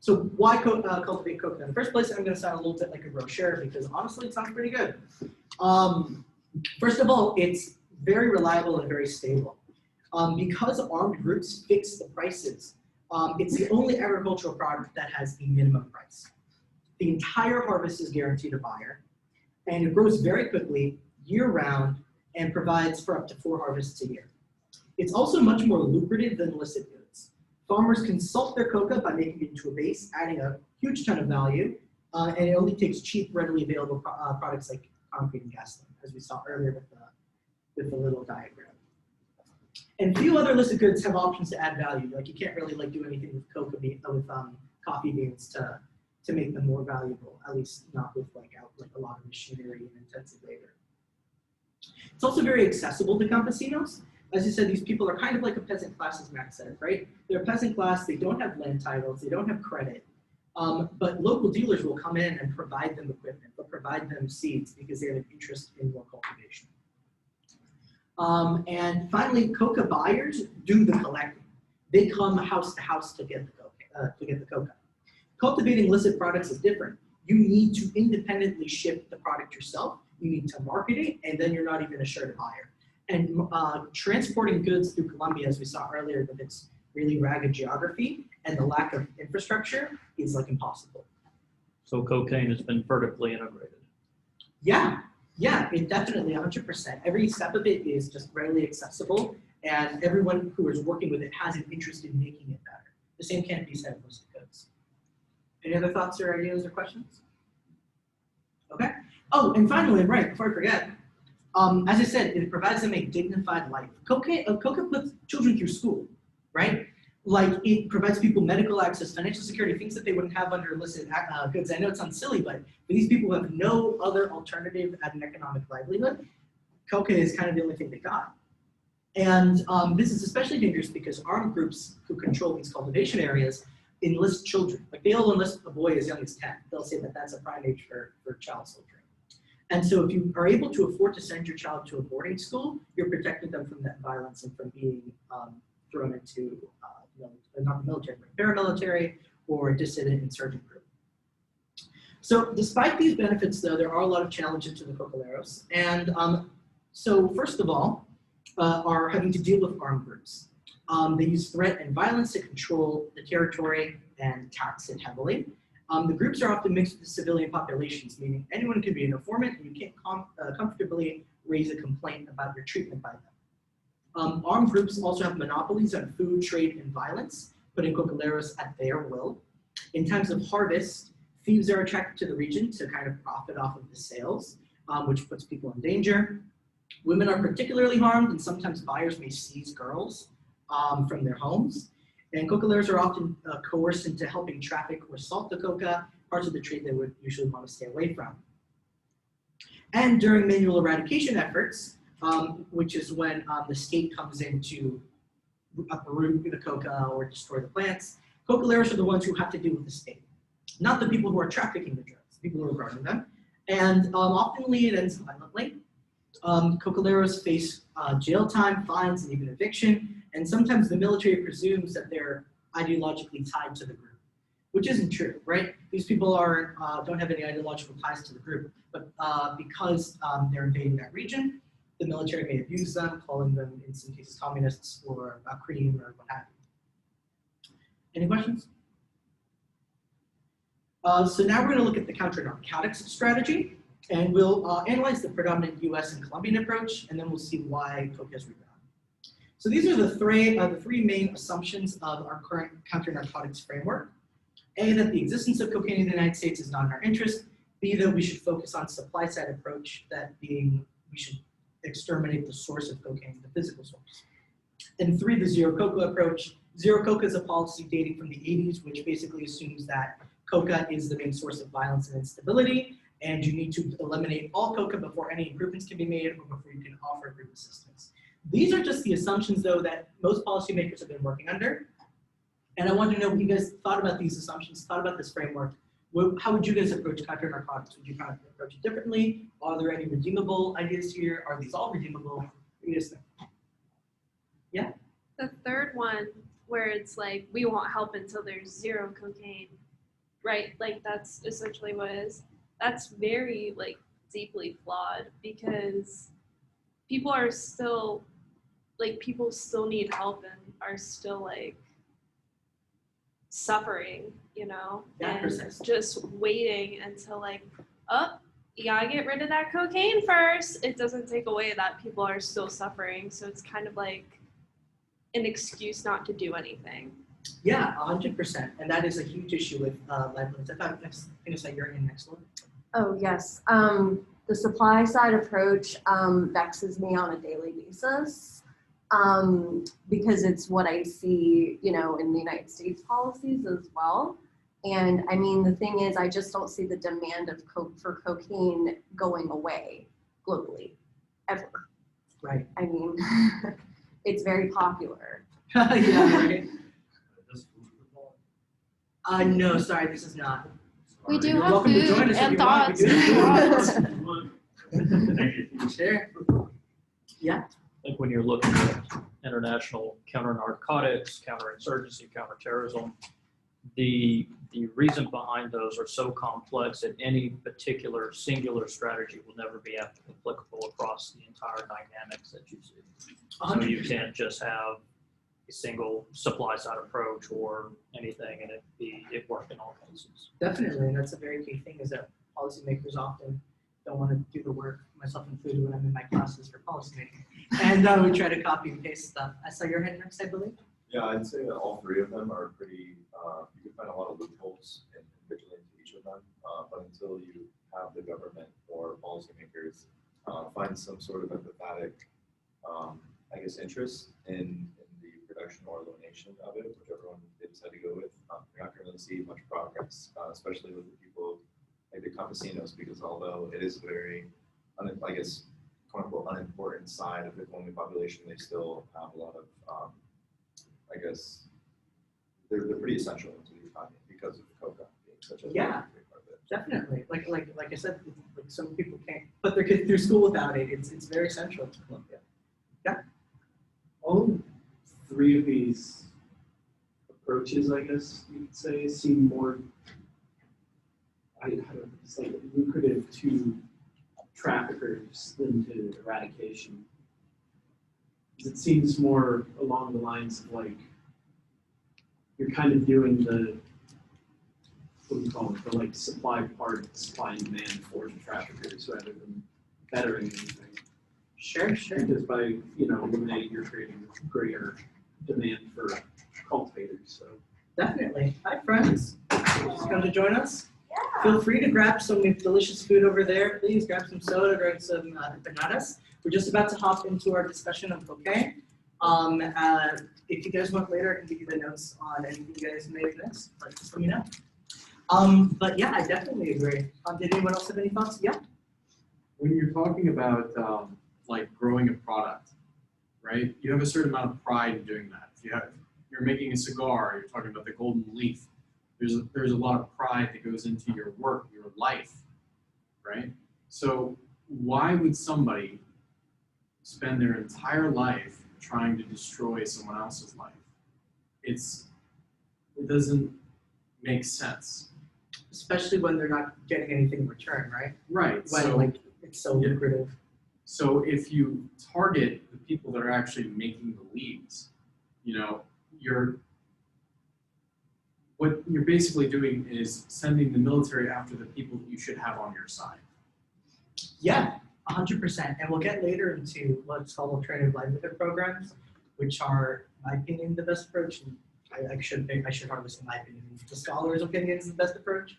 So why cultivate coca? In the first place, I'm going to sound a little bit like a brochure because honestly, it sounds pretty good. First of all, it's very reliable and very stable. Because armed groups fix the prices, it's the only agricultural product that has a minimum price. The entire harvest is guaranteed a buyer, and it grows very quickly, year-round, and provides for up to 4 harvests a year. It's also much more lucrative than illicit goods. Farmers can salt their coca by making it into a base, adding a huge ton of value, and it only takes cheap, readily available products like concrete and gasoline, as we saw earlier with the little diagram. And few other illicit goods have options to add value. Like you can't really do anything with coffee beans to make them more valuable. At least not with a lot of machinery and intensive labor. It's also very accessible to campesinos. As you said, these people are kind of like a peasant class, as Max said, right? They're a peasant class, they don't have land titles, they don't have credit. But local dealers will come in and provide them equipment, they'll provide them seeds because they have an interest in more cultivation. And finally, coca buyers do the collecting. They come house to house to get the coca. Cultivating illicit products is different. You need to independently ship the product yourself. You need to market it, and then you're not even assured a buyer. And transporting goods through Colombia, as we saw earlier, with its really ragged geography and the lack of infrastructure, is like impossible. So cocaine has been vertically integrated. Yeah, it definitely 100%. Every step of it is just readily accessible, and everyone who is working with it has an interest in making it better. The same can't be said of illicit goods. Any other thoughts or ideas or questions? Okay. Oh, and finally, right, before I forget, as I said, it provides them a dignified life. Coca puts children through school, right? Like, it provides people medical access, financial security, things that they wouldn't have under illicit goods. I know it sounds silly, but for these people who have no other alternative at an economic livelihood, coca is kind of the only thing they got. And this is especially dangerous because armed groups who control these cultivation areas enlist children. Like, they'll enlist a boy as young as 10. They'll say that that's a prime age for child soldiering. And so if you are able to afford to send your child to a boarding school, you're protecting them from that violence and from being thrown into not the military, but paramilitary or dissident insurgent group. So despite these benefits, though, there are a lot of challenges to the cocaleros. And so first of all, are having to deal with armed groups. They use threat and violence to control the territory and tax it heavily. The groups are often mixed with the civilian populations, meaning anyone can be an informant and you can't comfortably raise a complaint about your treatment by them. Armed groups also have monopolies on food, trade, and violence, putting cocaleros at their will. In times of harvest, thieves are attracted to the region to kind of profit off of the sales, which puts people in danger. Women are particularly harmed, and sometimes buyers may seize girls from their homes. And cocaleros are often coerced into helping traffic or salt the coca, parts of the trade they would usually want to stay away from. And during manual eradication efforts, which is when the state comes in to uproot the coca or destroy the plants, cocaleros are the ones who have to deal with the state, not the people who are trafficking the drugs, the people who are growing them. And often it ends violently. Cocaleros face jail time, fines, and even eviction. And sometimes the military presumes that they're ideologically tied to the group, which isn't true, right? These people don't have any ideological ties to the group, but because they're invading that region, the military may abuse them, calling them, in some cases, communists or cream or what have you. Any questions? So now we're going to look at the counter-narcotics strategy, and we'll analyze the predominant US and Colombian approach, and then we'll see why coca has rebounded. So these are the three main assumptions of our current counter-narcotics framework. A, that the existence of cocaine in the United States is not in our interest. B, that we should focus on supply-side approach, that being we should exterminate the source of cocaine, the physical source. And 3, the zero coca approach. Zero coca is a policy dating from the 80s, which basically assumes that coca is the main source of violence and instability, and you need to eliminate all coca before any improvements can be made or before you can offer group assistance. These are just the assumptions, though, that most policymakers have been working under. And I want to know what you guys thought about these assumptions, thought about this framework. How would you guys approach counter-narcotics? Would you kind of approach it differently? Are there any redeemable ideas here? Are these all redeemable? What do you guys think? Yeah? The third one, where it's like, we won't help until there's zero cocaine, right? Like, that's essentially what it is. That's very, like, deeply flawed because people are still, like, people still need help and are still, like, suffering, you know? Yeah, and precisely. just waiting until, like, oh, you gotta get rid of that cocaine first. It doesn't take away that people are still suffering. So it's kind of like an excuse not to do anything. Yeah, 100%. And that is a huge issue with livelihoods. I thought you're in next one. Oh, yes. The supply side approach vexes me on a daily basis because it's what I see, you know, in the United States policies as well. And I mean, the thing is, I just don't see the demand of for cocaine going away globally. ever. Right. I mean, it's very popular. Yeah, right. Does food involve? No, sorry, this is not. We do You're have welcome to food join us if and you want. thoughts We do if you have want. Thank you. Sure. Yeah. Like when you're looking at international counter-narcotics, counterinsurgency, counterterrorism, the reason behind those are so complex that any particular singular strategy will never be applicable across the entire dynamics that you see. So you can't just have a single supply side approach or anything and it work in all cases. Definitely, and that's a very key thing is that policymakers often don't want to do the work, myself included, when I'm in my classes for policymaking. And we try to copy and paste stuff. I saw your hand next, I believe. Yeah, I'd say that all three of them are pretty, you can find a lot of loopholes in vigilante each of them, but until you have the government or policymakers find some sort of empathetic, I guess, interest in the production or elimination of it, whichever one they decide to go with, you're not going to really see much progress, especially with the people like the campesinos, because although it is a very, I guess, quote unquote, unimportant side of the Colombian population, they still have a lot of, I guess, they're pretty essential to the economy because of coca being such a big part of it. Definitely. Like I said, like some people can't put their kids through school without it. It's very central to Colombia. All three of these approaches, I guess you could say, seem more it's like lucrative to traffickers than to eradication. It seems more along the lines of like you're kind of doing the what do you call it, the like supply and demand for the traffickers rather than bettering anything. Sure. Because by eliminating, you're creating greater demand for cultivators. So Definitely. Hi, friends. Just come to join us. Yeah. Feel free to grab some delicious food over there. Please grab some soda, grab some empanadas. We're just about to hop into our discussion of cocaine. If you guys want later, I can give you the notes on anything you guys may have missed, but just let me know. But yeah, I definitely agree. Did anyone else have any thoughts? Yeah. When you're talking about like growing a product, right? You have a certain amount of pride in doing that. If you're making a cigar, you're talking about the golden leaf. There's a lot of pride that goes into your work, your life, right? So why would somebody spend their entire life trying to destroy someone else's life? It doesn't make sense. Especially when they're not getting anything in return, right? Right. When it's so lucrative. So if you target the people that are actually making the leads, what you're basically doing is sending the military after the people that you should have on your side. Yeah, 100%. And we'll get later into what's called alternative livelihood programs, which are, in my opinion, the best approach. And I should hardly say my opinion. The scholars' opinion is the best approach,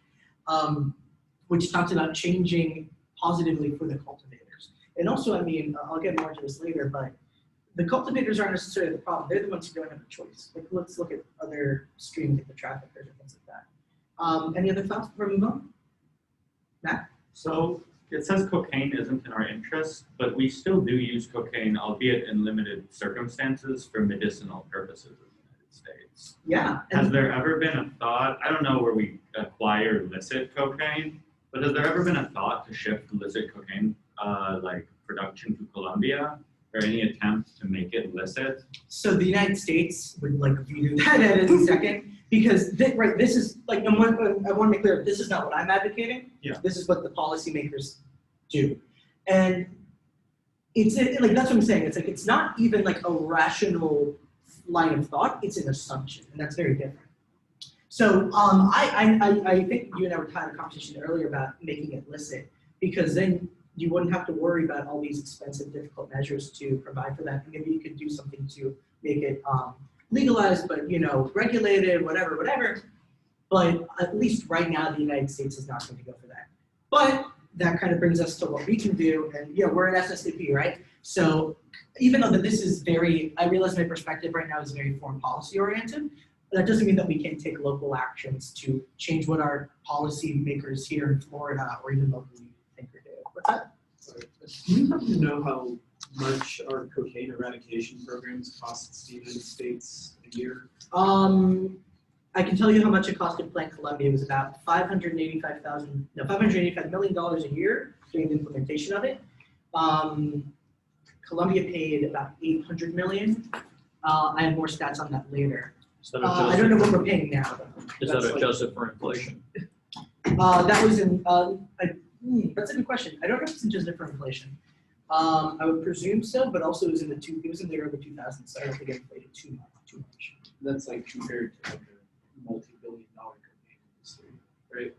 which talks about changing positively for the cultivators. And also, I mean, I'll get more into this later, but the cultivators aren't necessarily the problem. They're the ones who don't have a choice. Like, let's look at other streams like the traffickers or things like that. Any other thoughts before we move on? Matt? So it says cocaine isn't in our interest, but we still do use cocaine, albeit in limited circumstances, for medicinal purposes in the United States. Yeah. Has there ever been a thought, I don't know where we acquire illicit cocaine, but has there ever been a thought to shift illicit cocaine like production to Colombia? Or any attempt to make it licit? So the United States would like view that in a second, because this is like, I want to make clear, this is not what I'm advocating. Yeah. This is what the policymakers do, and it's like that's what I'm saying. It's like it's not even like a rational line of thought. It's an assumption, and that's very different. So I think you and I were having a conversation earlier about making it licit, because then you wouldn't have to worry about all these expensive, difficult measures to provide for that. Maybe you could do something to make it legalized, but regulated, whatever. But at least right now, the United States is not going to go for that. But that kind of brings us to what we can do, and we're an SSDP, right? So even though that this is I realize my perspective right now is very foreign policy oriented, that doesn't mean that we can't take local actions to change what our policy makers here in Florida or even locally think or do. What's that? Do you happen to know how much our cocaine eradication programs cost the United States a year? I can tell you how much it costed Plant Colombia. It was about $585 million a year during the implementation of it. Colombia paid about 800 million. I have more stats on that later. Is that I don't know what adjusted, we're paying now, though. is That's that like- adjusted for inflation? That was in, that's a good question. I don't know if it's just for inflation. I would presume so, but also it was in the early 2000s, so I don't think it inflated too much. That's like compared to like a multi-billion-dollar cocaine industry, right?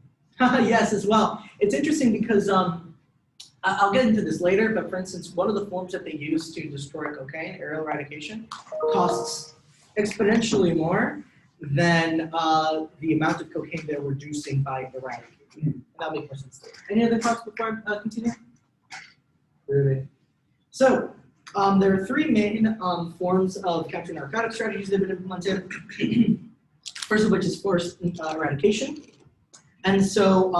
Yes, as well. It's interesting because I'll get into this later, but for instance, one of the forms that they use to destroy cocaine, aerial eradication, costs exponentially more than the amount of cocaine they're reducing by eradicating. That'll make more sense later. Any other thoughts before I continue? Really? So, there are three main forms of counter-narcotic strategies that have been implemented. First of which is forced eradication. And so,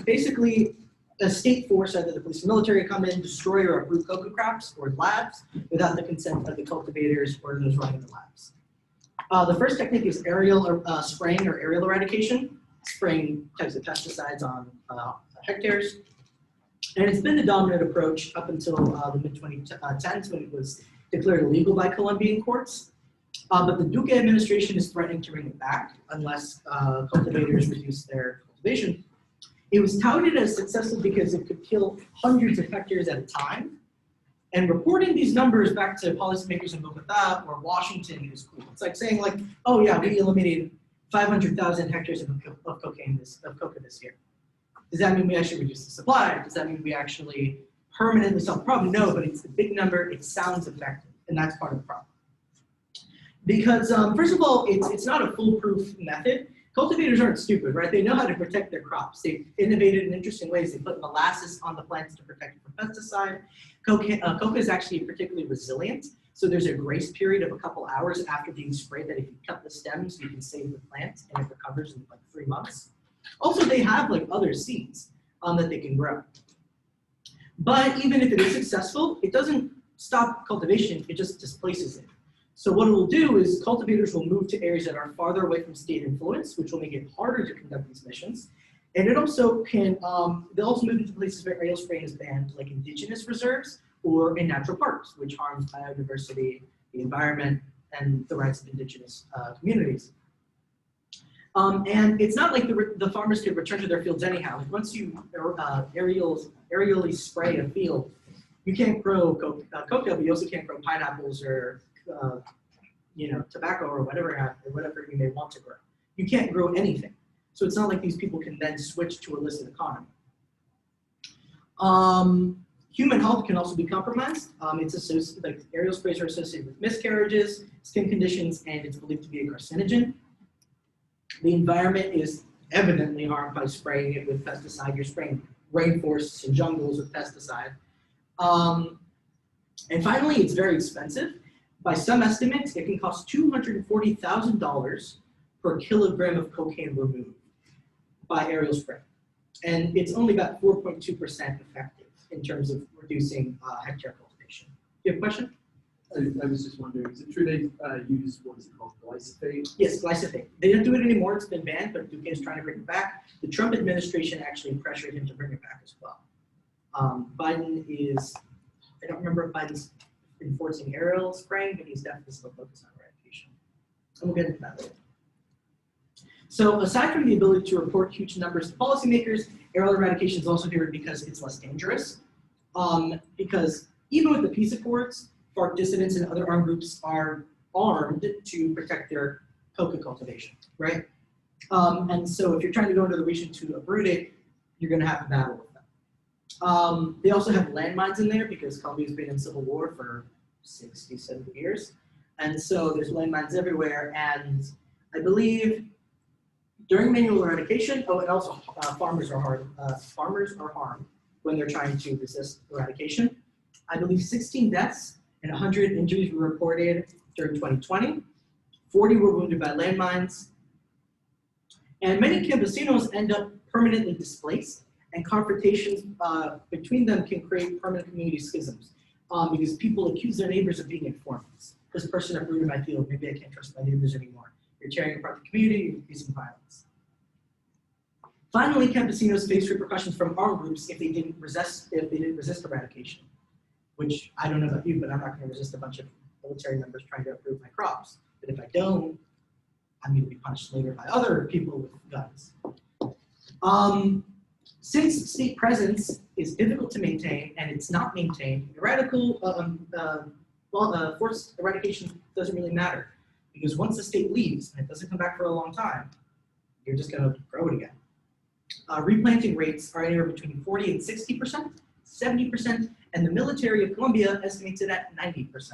basically, a state force, either the police or military, come in, destroy or uproot coca crops or labs without the consent of the cultivators or those running the labs. The first technique is aerial spraying or aerial eradication, spraying types of pesticides on hectares. And it's been the dominant approach up until the mid-2010s when it was declared illegal by Colombian courts. But the Duque administration is threatening to bring it back unless cultivators reduce their cultivation. It was touted as successful because it could kill hundreds of hectares at a time. And reporting these numbers back to policymakers in Bogota or Washington is cool. It's like saying like, oh yeah, we eliminated 500,000 hectares of coca this year. Does that mean we actually reduce the supply? Does that mean we actually permanently solve the problem? No, but it's a big number, it sounds effective, and that's part of the problem. Because first of all, it's not a foolproof method. Cultivators aren't stupid, right? They know how to protect their crops. They've innovated in interesting ways. They put molasses on the plants to protect from pesticide. Coca is actually particularly resilient. So there's a grace period of a couple hours after being sprayed that if you cut the stems, you can save the plant and it recovers in like 3 months. Also, they have like other seeds that they can grow. But even if it is successful, it doesn't stop cultivation, it just displaces it. So what it will do is cultivators will move to areas that are farther away from state influence, which will make it harder to conduct these missions. And it also can, they'll also move into places where aerial spraying is banned, like indigenous reserves or in natural parks, which harms biodiversity, the environment, and the rights of indigenous communities. And it's not like the farmers could return to their fields anyhow. Like once you aerially spray a field, you can't grow coca, but you also can't grow pineapples or tobacco or whatever you may want to grow. You can't grow anything. So it's not like these people can then switch to illicit economy. Human health can also be compromised. It's associated, like aerial sprays are associated with miscarriages, skin conditions, and it's believed to be a carcinogen. The environment is evidently harmed by spraying it with pesticide. You're spraying rainforests and jungles with pesticide. And finally, it's very expensive. By some estimates, it can cost $240,000 per kilogram of cocaine removed by aerial spray. And it's only about 4.2% effective in terms of reducing hectare cultivation. Do you have a question? I was just wondering, is it true they use, what is it called, glyphosate? Yes, glyphosate. They don't do it anymore, it's been banned, but Duque is trying to bring it back. The Trump administration actually pressured him to bring it back as well. Biden is, I don't remember if Biden's enforcing aerial spraying, but he's definitely still focused on eradication. And we'll get into that later. So aside from the ability to report huge numbers to policymakers, aerial eradication is also favored because it's less dangerous. Because even with the peace accords, FARC dissidents and other armed groups are armed to protect their coca cultivation, right? And so if you're trying to go into the region to uproot it, you're going to have to battle with them. They also have landmines in there because Colombia's been in civil war for 60, 70 years. And so there's landmines everywhere. And I believe during manual eradication, and also farmers are harmed when they're trying to resist eradication. I believe 16 deaths and 100 injuries were reported during 2020. 40 were wounded by landmines. And many campesinos end up permanently displaced and confrontations between them can create permanent community schisms because people accuse their neighbors of being informants. This person uprooted my field, maybe I can't trust my neighbors anymore. You're tearing apart the community, you're increasing violence. Finally, campesinos face repercussions from armed groups if they didn't resist eradication, which I don't know about you, but I'm not going to resist a bunch of military members trying to uproot my crops. But if I don't, I'm going to be punished later by other people with guns. Since state presence is difficult to maintain and it's not maintained, forced eradication doesn't really matter because once the state leaves and it doesn't come back for a long time, you're just going to grow it again. Replanting rates are anywhere between 40 and 60%, 70%, and the military of Colombia estimates it at 90%.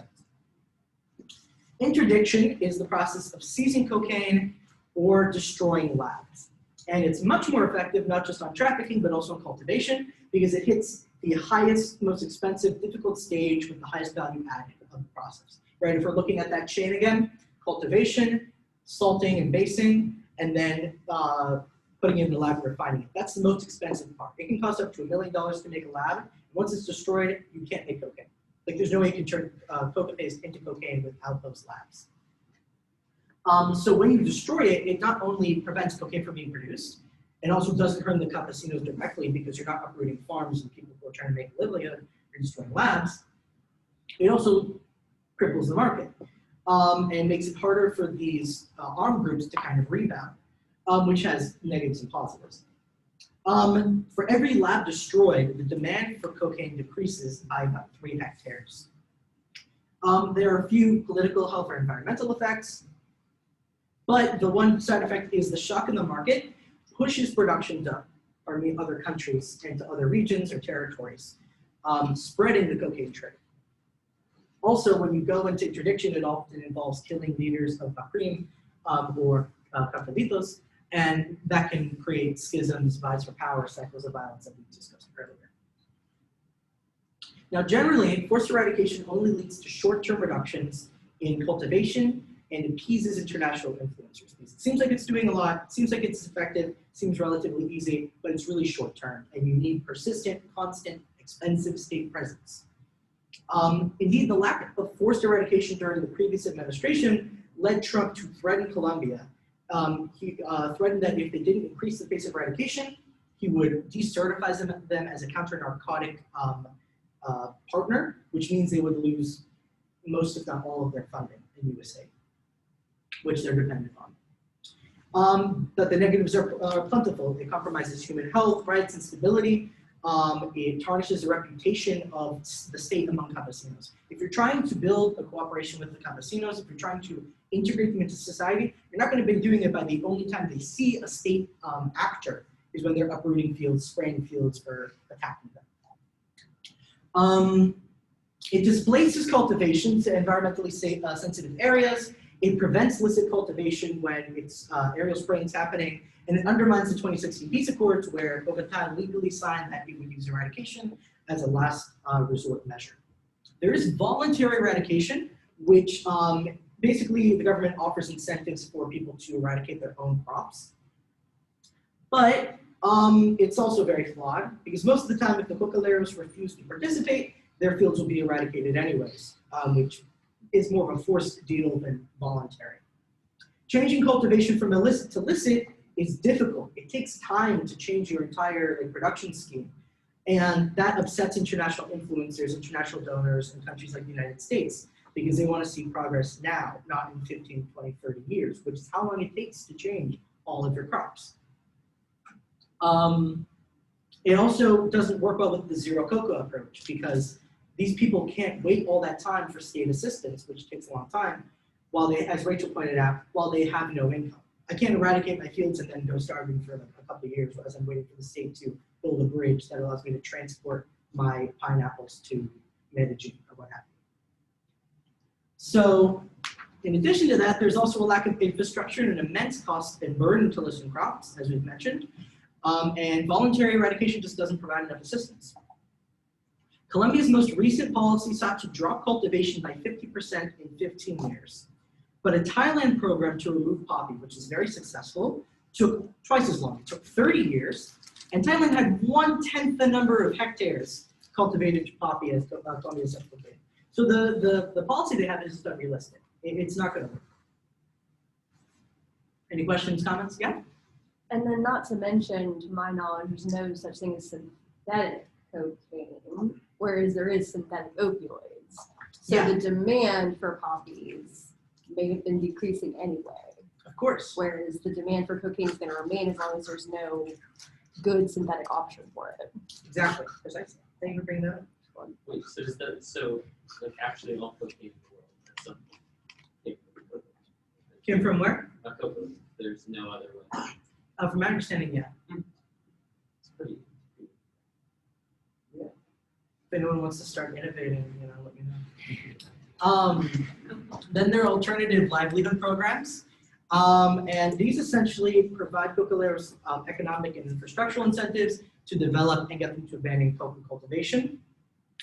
Interdiction is the process of seizing cocaine or destroying labs. And it's much more effective, not just on trafficking, but also on cultivation, because it hits the highest, most expensive, difficult stage with the highest value added of the process. Right? If we're looking at that chain again, cultivation, salting and basing, and then putting it in the lab and refining it. That's the most expensive part. It can cost up to $1 million to make a lab. And once it's destroyed, you can't make cocaine. Like there's no way you can turn coca paste into cocaine without those labs. So when you destroy it, it not only prevents cocaine from being produced, it also doesn't harm the campesinos directly because you're not uprooting farms and people who are trying to make a livelihood, you're destroying labs. It also cripples the market and makes it harder for these armed groups to kind of rebound, which has negatives and positives. For every lab destroyed, the demand for cocaine decreases by about 3 hectares. There are a few political, health, or environmental effects, but the one side effect is the shock in the market pushes production to other countries and to other regions or territories, spreading the cocaine trade. Also, when you go into interdiction, it often involves killing leaders of Bakrim or Cartelitos, and that can create schisms, vies for power, cycles of violence that we discussed earlier. Now, generally, forced eradication only leads to short-term reductions in cultivation and appeases international influencers. It seems like it's doing a lot, seems like it's effective, seems relatively easy, but it's really short-term, and you need persistent, constant, expensive state presence. Indeed, the lack of forced eradication during the previous administration led Trump to threaten Colombia. He threatened that if they didn't increase the pace of eradication, he would decertify them as a counter-narcotic partner, which means they would lose most, if not all, of their funding in USAID, which they're dependent on. But the negatives are plentiful. It compromises human health, rights, and stability. It tarnishes the reputation of the state among campesinos. If you're trying to build a cooperation with the campesinos, if you're trying to integrate them into society, you're not going to be doing it by the only time they see a state actor is when they're uprooting fields, spraying fields, or attacking them. It displaces cultivation to environmentally sensitive areas. It prevents illicit cultivation when it's aerial spraying is happening, and it undermines the 2016 peace accords where Bogota legally signed that it would use eradication as a last resort measure. There is voluntary eradication, which basically the government offers incentives for people to eradicate their own crops. But it's also very flawed because most of the time if the cocaleros refuse to participate, their fields will be eradicated anyways, which is more of a forced deal than voluntary. Changing cultivation from illicit to licit is difficult. It takes time to change your entire production scheme. And that upsets international influencers, international donors, and countries like the United States because they want to see progress now, not in 15, 20, 30 years, which is how long it takes to change all of your crops. It also doesn't work well with the zero cocoa approach because these people can't wait all that time for state assistance, which takes a long time, while they, as Rachel pointed out, while they have no income. I can't eradicate my fields and then go starving for a couple of years as I'm waiting for the state to build a bridge that allows me to transport my pineapples to Medellin or what have you. So, in addition to that, there's also a lack of infrastructure and an immense cost and burden to listen crops, as we've mentioned. And voluntary eradication just doesn't provide enough assistance. Colombia's most recent policy sought to drop cultivation by 50% in 15 years. But a Thailand program to remove poppy, which is very successful, took twice as long. It took 30 years, And Thailand had 1/10 the number of hectares cultivated to poppy as Colombia's cocaine. So the policy they have is just unrealistic. It's not going to work. Any questions, comments? Yeah? And then not to mention, to my knowledge, there's no such thing as synthetic cocaine, whereas there is synthetic opioids. So Yeah. the demand for poppies may have been decreasing anyway, Of course. whereas the demand for cocaine is going to remain as long as there's no good synthetic option for it. Exactly. Precisely. Thank you for bringing that up. Wait, so does that, so like actually all cocaine in the world, that's something. Came from where? Cocoa, there's no other way. From my understanding, yeah. It's pretty. If anyone wants to start innovating, let me know. Then there are alternative livelihood programs. And these essentially provide cocaleros economic and infrastructural incentives to develop and get them to abandon coca cultivation.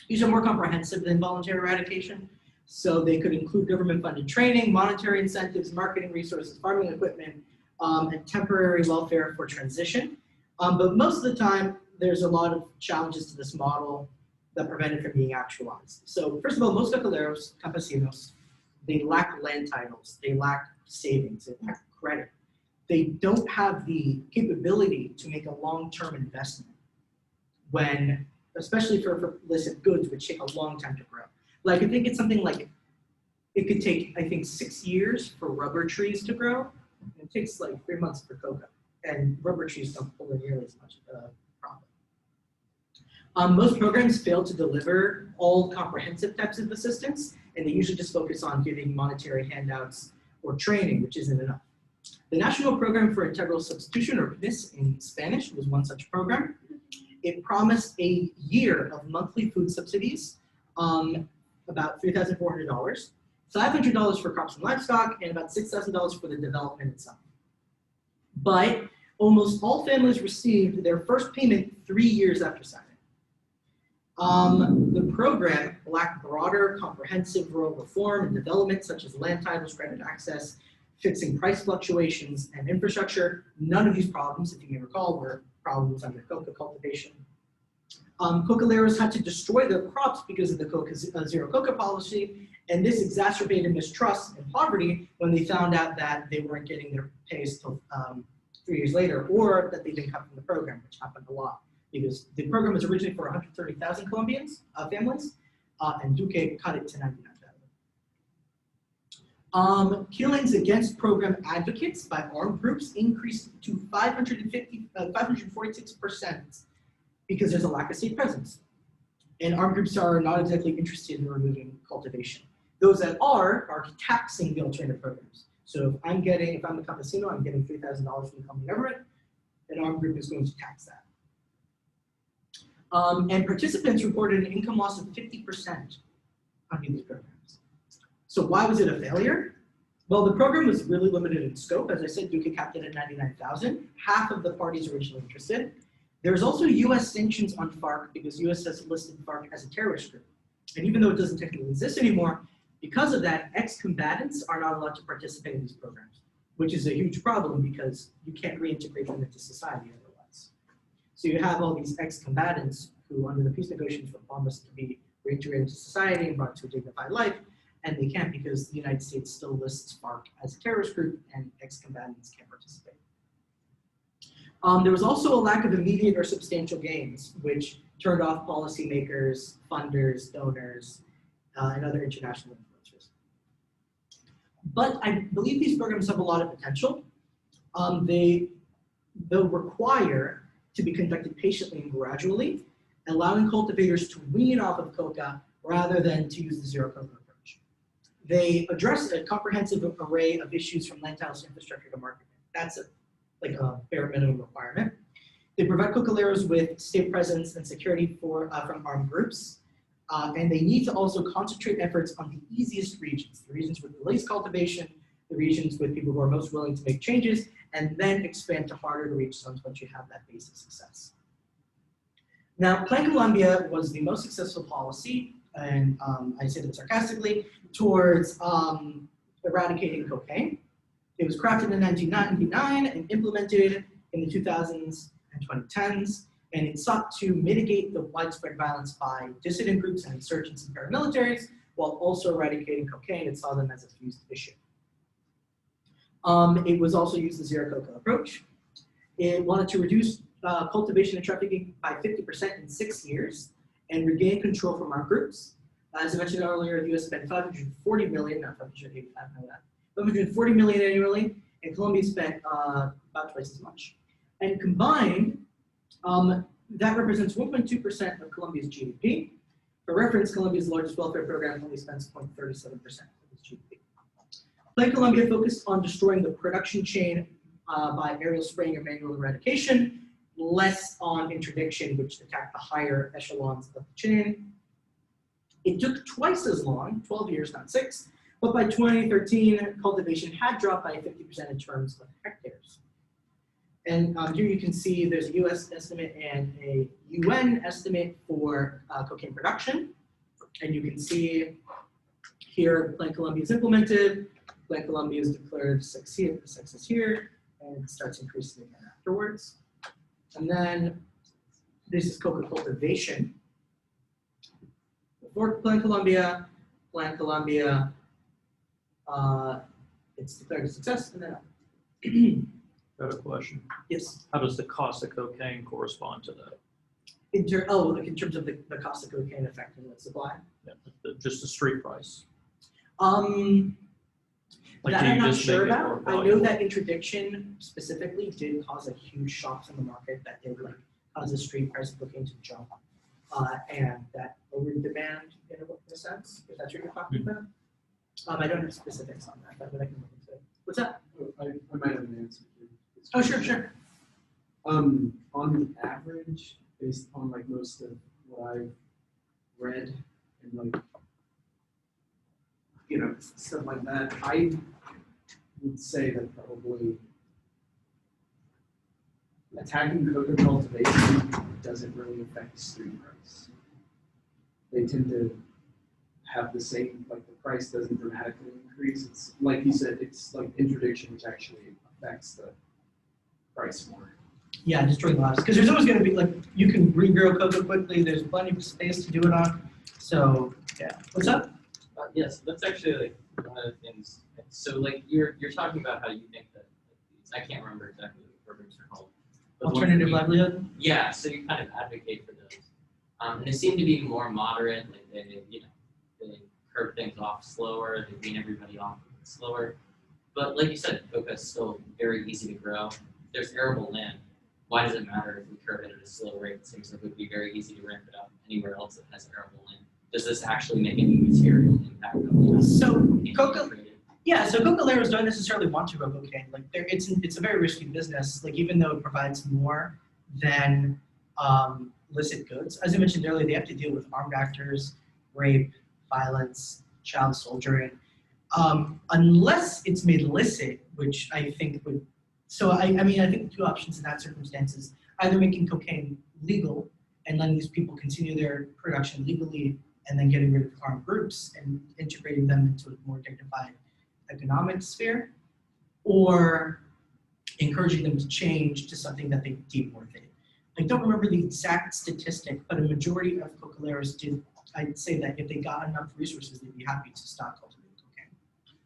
These are more comprehensive than voluntary eradication. So they could include government-funded training, monetary incentives, marketing resources, farming equipment, and temporary welfare for transition. But most of the time, there's a lot of challenges to this model that prevent it from being actualized. So first of all, most cocaleros, campesinos, they lack land titles, they lack savings, they lack credit. They don't have the capability to make a long-term investment when, especially for illicit goods, which take a long time to grow. Like, I think it's something like, it could take, I think, 6 years for rubber trees to grow. It takes like 3 months for coca. And rubber trees don't pull in nearly as much profit. Most programs fail to deliver all comprehensive types of assistance, and they usually just focus on giving monetary handouts or training, which isn't enough. The National Program for Integral Substitution, or PNIS in Spanish, was one such program. It promised a year of monthly food subsidies, about $3,400, $500 for crops and livestock, and about $6,000 for the development itself. But almost all families received their first payment 3 years after signing. The program lacked broader, comprehensive rural reform and development, such as land titles, credit access, fixing price fluctuations, and infrastructure. None of these problems, if you may recall, were problems under coca cultivation. Cocaleros had to destroy their crops because of the zero coca policy, and this exacerbated mistrust and poverty when they found out that they weren't getting their pays till 3 years later, or that they didn't come from the program, which happened a lot. Because the program was originally for 130,000 Colombians, families, and Duque cut it to 99,000. Killings against program advocates by armed groups increased to 546% because there's a lack of state presence. And armed groups are not exactly interested in removing cultivation. Those that are taxing the alternative programs. So if I'm a campesino, I'm getting $3,000 from the Colombian government, an armed group is going to tax that. And participants reported an income loss of 50% on these programs. So why was it a failure? Well, the program was really limited in scope. As I said, Duque capped it at 99,000, half of the parties originally interested. There's also US sanctions on FARC because US has listed FARC as a terrorist group. And even though it doesn't technically exist anymore, because of that, ex-combatants are not allowed to participate in these programs, which is a huge problem because you can't reintegrate them into society otherwise. So you have all these ex-combatants who, under the peace negotiations, were promised to be reintegrated into society and brought to a dignified life, and they can't because the United States still lists FARC as a terrorist group and ex-combatants can't participate. There was also a lack of immediate or substantial gains, which turned off policymakers, funders, donors, and other international influencers. But I believe these programs have a lot of potential. They'll require to be conducted patiently and gradually, allowing cultivators to wean off of coca rather than to use the zero coca approach. They address a comprehensive array of issues from land titles to infrastructure to market. That's like a bare minimum requirement. They provide cocaleros with state presence and security from armed groups. And they need to also concentrate efforts on the easiest regions, the regions with the least cultivation, the regions with people who are most willing to make changes, and then expand to harder to reach zones once you have that basic success. Now, Plan Colombia was the most successful policy, and I say that sarcastically, towards eradicating cocaine. It was crafted in 1999 and implemented in the 2000s and 2010s, and it sought to mitigate the widespread violence by dissident groups and insurgents and paramilitaries, while also eradicating cocaine. It saw them as a fused issue. It was also used the zero coca approach. It wanted to reduce cultivation and trafficking by 50% in 6 years and regain control from armed groups. As I mentioned earlier, the US spent 540 million, not 585, know that, 540 million annually, and Colombia spent about twice as much. And combined, that represents 1.2% of Colombia's GDP. For reference, Colombia's largest welfare program only spends 0.37% of its GDP. Plan Colombia focused on destroying the production chain by aerial spraying or manual eradication, less on interdiction, which attacked the higher echelons of the chain. It took twice as long, 12 years, not 6, but by 2013, cultivation had dropped by 50% in terms of hectares. And here you can see there's a US estimate and a UN estimate for cocaine production. And you can see here, Plan Colombia is implemented, Plan Colombia is declared success here, and it starts increasing again afterwards. And then this is coca cultivation. Before Plan Colombia, it's declared a success, and then I have a question. yes. How does the cost of cocaine correspond to that? In terms of the cost of cocaine affecting the supply. Yeah, just the street price. That do I'm you not just sure make it about. more I know valuable? that interdiction specifically did cause a huge shock in the market that did like cause the street price of cocaine to jump, and that lowered demand in a sense. If that's what you're talking about. I don't have specifics on that, but I can look into it. What's that? I might have an answer to this. Oh, sure. On the average, based on like most of what I've read and like, you know, stuff like that, I would say that probably attacking coca cultivation doesn't really affect the street price. They tend to have the same, like the price doesn't dramatically increase. It's like you said, it's like interdiction which actually affects the price more. Yeah, destroying lives. Because there's always going to be like you can regrow coca quickly. There's plenty of space to do it on. So yeah. What's up? Yes, that's actually like one of the things. So like you're talking about how you think that like, I can't remember exactly what the programs are called. But the ones Alternative that you- livelihood. Yeah, so you kind of advocate for those, and they seem to be more moderate. Like they curb things off slower. They wean everybody off slower. But like you said, coca is still very easy to grow. If there's arable land, why does it matter if we curb it at a slow rate? It seems like it would be very easy to ramp it up anywhere else that has arable land. Does this actually make any material impact on the So coca. Yeah, so coca-leros don't necessarily want to grow cocaine. Like, it's a very risky business. Like, even though it provides more than illicit goods, as I mentioned earlier, they have to deal with armed actors, rape, violence, child soldiering. Unless it's made illicit, which I think would. So I mean, I think the two options in that circumstance is either making cocaine legal and letting these people continue their production legally, and then getting rid of armed groups and integrating them into a more dignified economic sphere, or encouraging them to change to something that they deem worth it. I don't remember the exact statistic, but a majority of coca-leros did. I'd say that if they got enough resources, they'd be happy to stop cultivating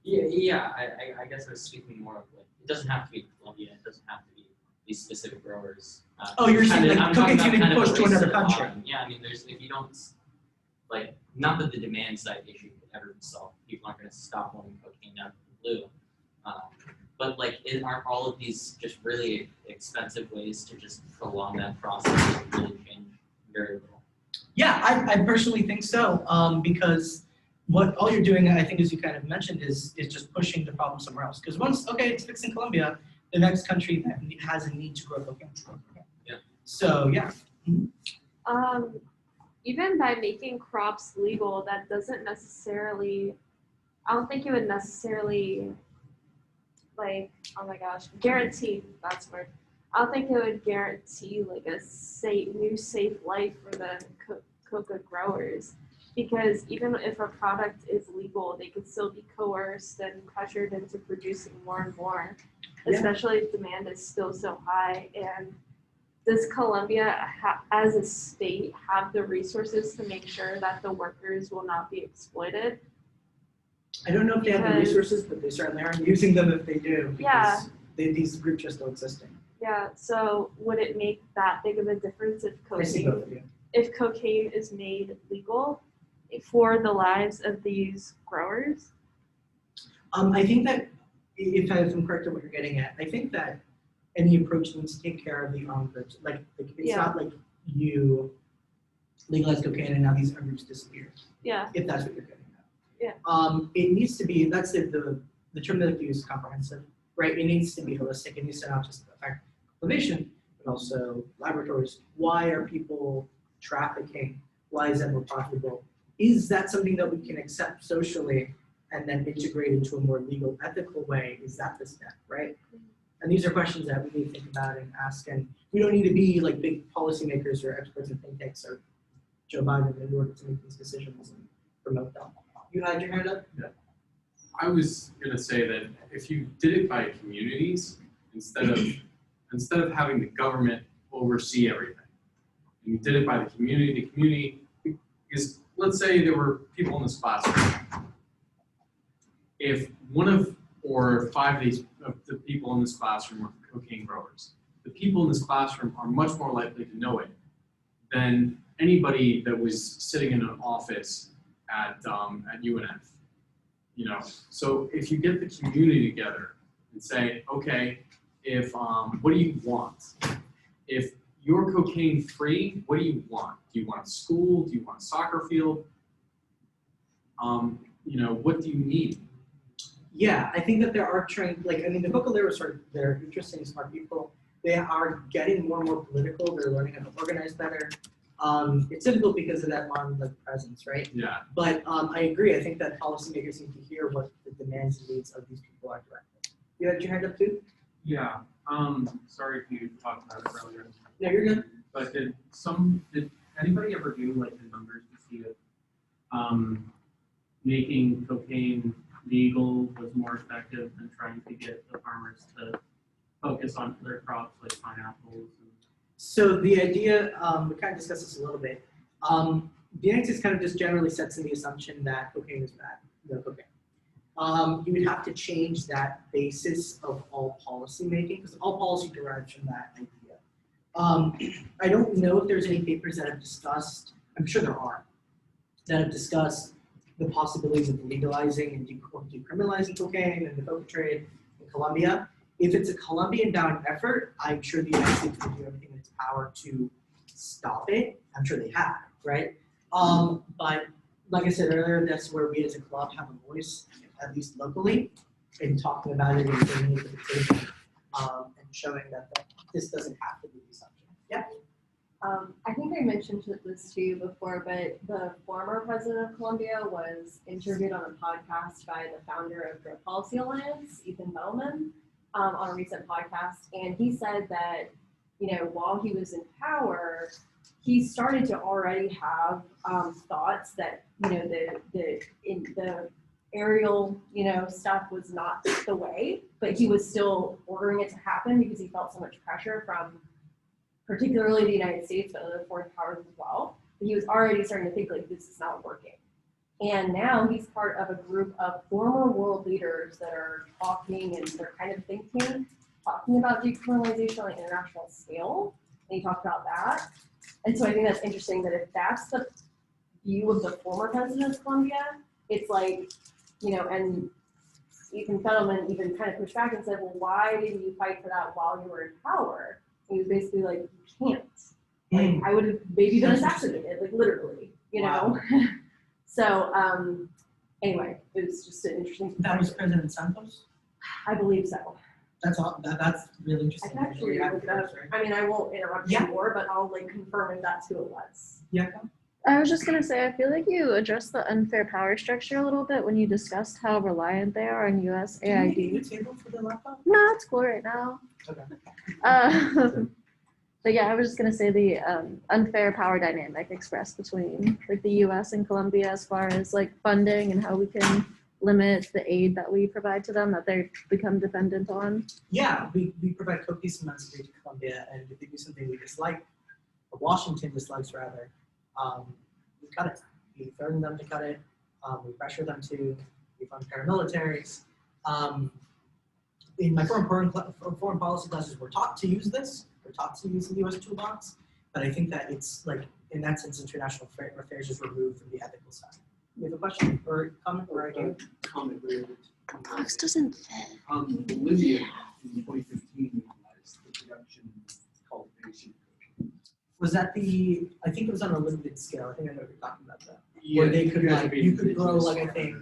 cocaine. Yeah. I guess I was speaking more of like it doesn't have to be Colombia. It doesn't have to be these specific growers. Oh, you're saying I'm like talking cocaine's about getting kind of a pushed to race another the country. bottom. Yeah, I mean, if you don't like, not that the demand side issue could ever be solved. People aren't going to stop wanting cocaine out of the blue. But like, aren't all of these just really expensive ways to just prolong that process and really change very little? Yeah, I personally think so, because what all you're doing, I think, as you kind of mentioned, is just pushing the problem somewhere else. Because once, okay, it's fixed in Colombia, the next country that has a need to grow cocaine. Yeah. So yeah. Even by making crops legal, that doesn't necessarily, I don't think it would necessarily, like, oh my gosh, guarantee, that's the word. I don't think it would guarantee like a new safe life for the coca growers, because even if a product is legal, they could still be coerced and pressured into producing more and more, Yeah. especially if demand is still so high and does Colombia as a state have the resources to make sure that the workers will not be exploited? I don't know if they have the Because- resources, but they certainly aren't using them if they do. Yeah. Because these groups are still existing. Yeah, so would it make that big of a difference if I see both of cocaine, you. if cocaine is made legal for the lives of these growers? I think that if I'm correct in what you're getting at, I think that any approach needs to take care of the groups. Like it's Yeah. not like you legalize cocaine and now these other groups disappear. Yeah, If that's what you're getting at. Yeah. It needs to be, that's the term that they use is comprehensive, right? It needs to be holistic. It needs to not just affect cultivation, but also laboratories. Why are people trafficking? Why is that more profitable? Is that something that we can accept socially and then integrate into a more legal, ethical way? Is that the step, right? And these are questions that we need to think about and ask. And we don't need to be like big policymakers or experts in think tanks or Joe Biden in order to make these decisions and promote them. You had your hand up? I was gonna say that if you did it by communities, instead of having the government oversee everything, and you did it by the community, because let's say there were people in this classroom. If one of or five of the people in this classroom were cocaine growers, the people in this classroom are much more likely to know it than anybody that was sitting in an office at UNF. You know, so if you get the community together and say, okay, if what do you want? If you're cocaine free, what do you want? Do you want a school? Do you want a soccer field? You know, what do you need? Yeah, I think that there are trained, like, I mean, the Bocaleros they're interesting, smart people. They are getting more and more political. They're learning how to organize better. It's difficult because of that on like presence, right? Yeah. But I agree. I think that policymakers need to hear what the demands and needs of these people are directly. You had your hand up too? Yeah, sorry if you talked about it earlier, No, you're good. but did anybody ever do like the numbers to see if, making cocaine legal was more effective than trying to get the farmers to focus on their crops like pineapples and So the idea, we kind of discussed this a little bit. The United States kind of just generally sets in the assumption that cocaine is bad, no cocaine. You would have to change that basis of all policy making because all policy derives from that idea. I don't know if there's any papers that have discussed, I'm sure there are, that have discussed the possibilities of legalizing and decriminalizing cocaine and the coca trade in Colombia. If it's a Colombian-bound effort, I'm sure the United States will do everything in its power to stop it. I'm sure they have, right? But like I said earlier, that's where we as a club have a voice, at least locally, in talking about it and bringing it to the table and showing that this doesn't have to be the assumption. Yeah. I think I mentioned this to you before, but the former president of Colombia was interviewed on a podcast by the founder of Drug Policy Alliance, Ethan Bellman, on a recent podcast, and he said that, you know, while he was in power, he started to already have thoughts that, you know, the aerial, you know, stuff was not the way, but he was still ordering it to happen because he felt so much pressure from particularly the United States, but other foreign powers as well. But he was already starting to think like this is not working. And now he's part of a group of former world leaders that are talking, and they're kind of think tank, talking about decriminalization on an international scale. And he talked about that. And so I think that's interesting that if that's the view of the former president of Colombia, it's like, you know, and Ethan Fettelman even kind of pushed back and said, well, why didn't you fight for that while you were in power? And he was basically like, you can't. Like, I would have maybe been assassinated, like literally, you know? So anyway, it was just an interesting. That was President Santos? I believe so. That's all. That's really I interesting. can actually look it up. I mean, I won't interrupt you more, but I'll like confirm if that's who it was. Yeah. I was just gonna say, I feel like you addressed the unfair power structure a little bit when you discussed how reliant they are on U.S. Do you AID. need a table for the laptop? No, it's cool right now. Okay. But yeah, I was just gonna say the unfair power dynamic expressed between like the U.S. and Colombia as far as like funding and how we can limit the aid that we provide to them that they become dependent on? Yeah, we provide copious amounts of aid to Colombia, and if they do something we dislike, or Washington dislikes rather, we cut it. We threaten them to cut it. We pressure them to. We fund paramilitaries. In my foreign policy classes, we're taught to use this. We're taught to use the U.S. toolbox, but I think that it's like in that sense, international affairs is removed from the ethical side. You have a question or a comment or idea? Comment related. Box doesn't fit. Bolivia in 2015 legalized the production cultivation. Was that the? I think it was on a limited scale. I think I know what you're talking about that. Yeah, Where they could guys like are being you could grow indigenous like I think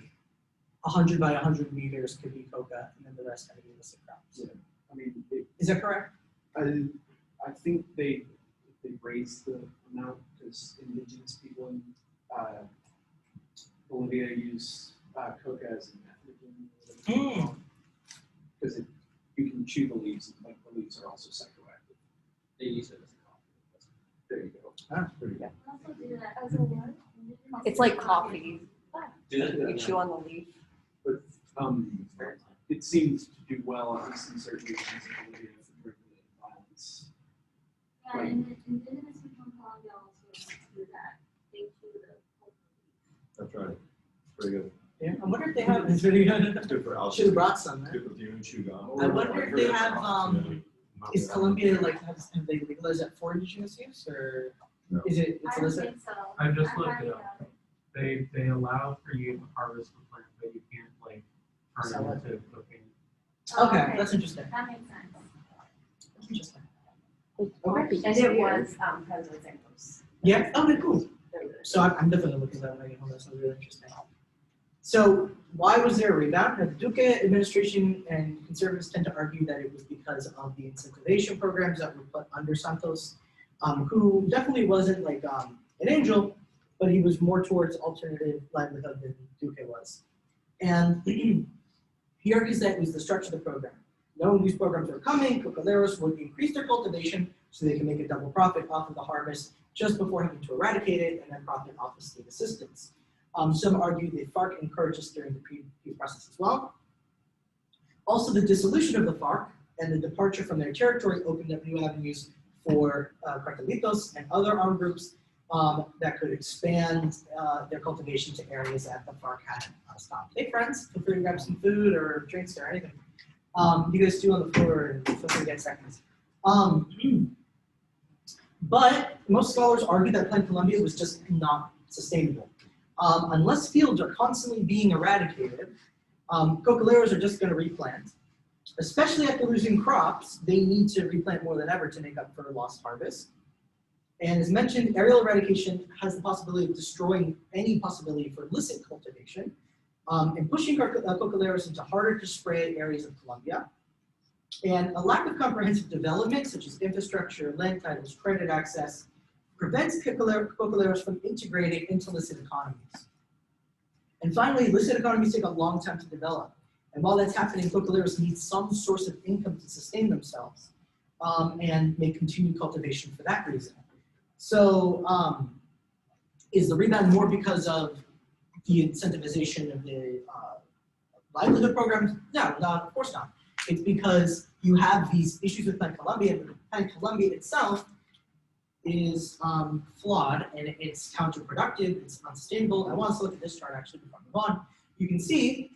100 by 100 meters could be coca, and then the rest had to be illicit crops. Yeah. I mean, Is that correct? I think they raised the amount because indigenous people in Bolivia use coca as a method. Because you can chew the leaves, and like the leaves are also psychoactive. They use it as a coffee. There you go. That's pretty good. Also do that as a what? It's like coffee. Do that? You chew on the leaf. But it seems to do well, at least in certain regions of Bolivia, for regulated violence. Yeah, and indigenous people in Colombia also do that. They chew the That's right. Pretty good. Yeah, I wonder if they have. It's really good. It's good for alcohol. Should have brought some. It's good for demon chew gum. I wonder if they have. Is Colombia like have they legalized that for indigenous use or No. is it? It's I don't illicit. think so. I just I looked highly it up. doubt it. They allow for you to harvest the plant, but you can't like turn Sell it it. into cocaine. Oh, Okay, that's interesting. That makes sense. That's interesting. Okay. And it was President Santos. Yeah. Okay. Cool. So I'm definitely looking at that again. That sounds really interesting. So why was there a rebound? Now, the Duque administration and conservatives tend to argue that it was because of the incentivization programs that were put under Santos, who definitely wasn't like an angel, but he was more towards alternative livelihood than Duque was. And he argues that it was the structure of the program. Knowing these programs were coming, cocaleros would increase their cultivation so they can make a double profit off of the harvest just before having to eradicate it and then profit off of state assistance. Some argue the FARC encouraged this during the peace process as well. Also, the dissolution of the FARC and the departure from their territory opened up new avenues for cartelitos and other armed groups that could expand their cultivation to areas that the FARC had stopped. Hey friends, feel free to grab some food or drinks or anything. You guys do on the floor and feel free to get seconds. But most scholars argue that Plan Colombia was just not sustainable. Unless fields are constantly being eradicated, cocaleros are just going to replant. Especially after losing crops, they need to replant more than ever to make up for lost harvest. And as mentioned, aerial eradication has the possibility of destroying any possibility for illicit cultivation and pushing cocaleros into harder to spray areas of Colombia. And a lack of comprehensive development, such as infrastructure, land titles, credit access, prevents cocaleros from integrating into illicit economies. And finally, illicit economies take a long time to develop. And while that's happening, cocaleros need some source of income to sustain themselves and may continue cultivation for that reason. So is the rebound more because of the incentivization of the livelihood programs? No, of course not. It's because you have these issues with Plan Colombia, and Plan Colombia itself is flawed and it's counterproductive, it's unsustainable. I want us to look at this chart actually before I move on. You can see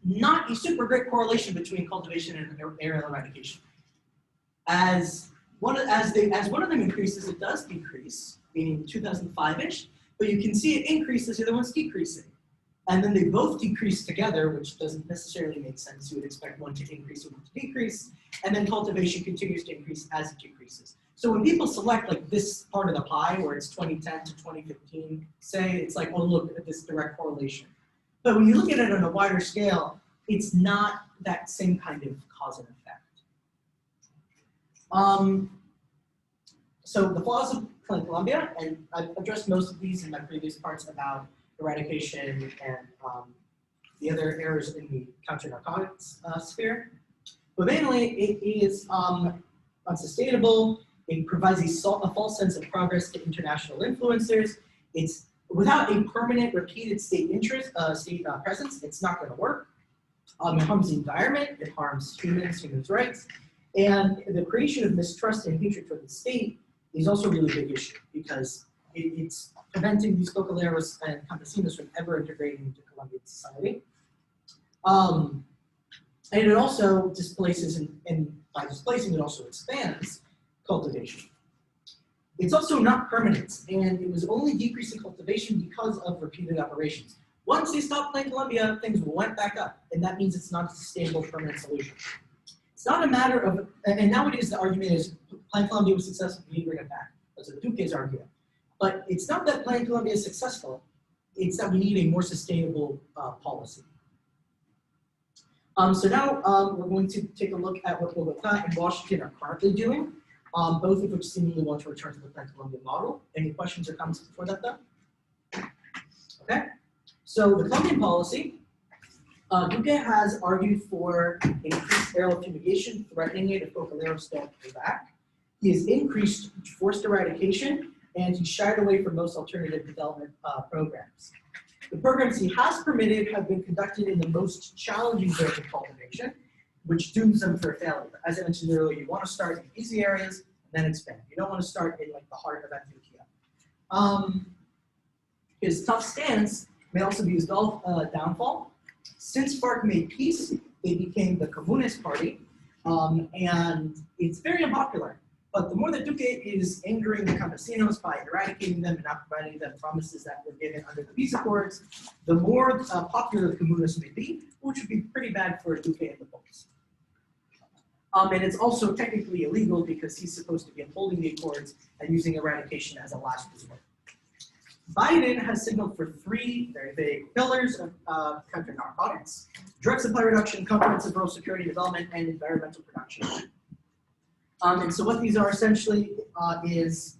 not a super great correlation between cultivation and aerial eradication. As one of them increases, it does decrease in 2005-ish, but you can see it increases, the other one's decreasing. And then they both decrease together, which doesn't necessarily make sense. You would expect one to increase and one to decrease, and then cultivation continues to increase as it decreases. So when people select like this part of the pie, where it's 2010 to 2015, say, it's like, oh, look at this direct correlation. But when you look at it on a wider scale, it's not that same kind of cause and effect. So the flaws of Plan Colombia, and I've addressed most of these in my previous parts about eradication and the other errors in the counter-narcotics sphere. But mainly, it is unsustainable. It provides a false sense of progress to international influencers. It's Without a permanent, repeated state presence, it's not going to work. It harms the environment, it harms human rights, and the creation of mistrust and hatred toward the state is also a really big issue because it's preventing these cocaleros and campesinos from ever integrating into Colombian society. And it also displaces, and by displacing, it also expands cultivation. It's also not permanent, and it was only decreasing cultivation because of repeated operations. Once they stopped playing Colombia, things went back up, and that means it's not a sustainable permanent solution. It's not a matter of, and nowadays the argument is playing Colombia was successful, we need to bring it back. That's what Duque's argument. But it's not that playing Colombia is successful, it's that we need a more sustainable policy. So now we're going to take a look at what Bogota and Washington are currently doing, both of which seemingly want to return to the Plan Colombian model. Any questions or comments before that though? Okay, so the Colombian policy, Duque has argued for increased aerial fumigation, threatening it if cocaleros don't pay back. He has increased forced eradication, and he shied away from most alternative development programs. The programs he has permitted have been conducted in the most challenging zones of cultivation, which dooms them for failure. As I mentioned earlier, you want to start in easy areas and then expand. You don't want to start in like the heart of Antioquia. His tough stance may also be his downfall. Since FARC made peace, they became the Comunist Party, and it's very unpopular. But the more that Duque is angering the campesinos by eradicating them and not providing them promises that were given under the peace accords, the more popular the Comunists may be, which would be pretty bad for Duque and the polls. And it's also technically illegal because he's supposed to be upholding the accords and using eradication as a last resort. Biden has signaled for three very vague pillars of countering narcotics: drug supply reduction, comprehensive rural security development, and environmental production. And so what these are essentially is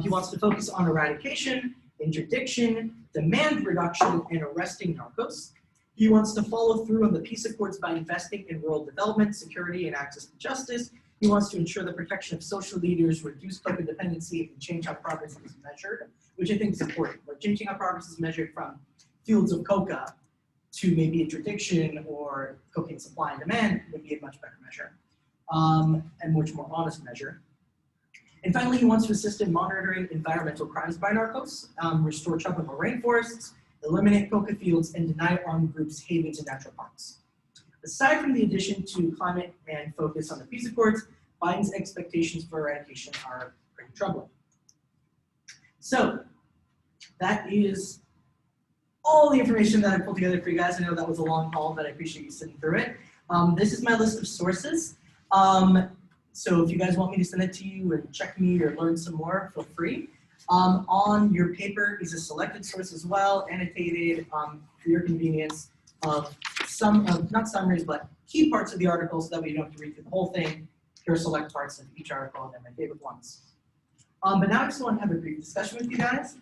he wants to focus on eradication, interdiction, demand reduction, and arresting narcos. He wants to follow through on the peace accords by investing in rural development, security, and access to justice. He wants to ensure the protection of social leaders, reduce coca dependency, and change how progress is measured, which I think is important. Like changing how progress is measured from fields of coca to maybe interdiction or cocaine supply and demand would be a much better measure. And much more honest measure. And finally, he wants to assist in monitoring environmental crimes by narcos, restore tropical rainforests, eliminate coca fields, and deny armed groups havens in natural parks. Aside from the addition to climate and focus on the peace accords, Biden's expectations for eradication are pretty troubling. So that is all the information that I pulled together for you guys. I know that was a long haul, but I appreciate you sitting through it. This is my list of sources. So if you guys want me to send it to you or check me or learn some more, feel free. On your paper is a selected source as well, annotated for your convenience of some of, not summaries, but key parts of the article so that way you don't have to read through the whole thing. Here are select parts of each article and then my favorite ones. But now I just want to have a brief discussion with you guys.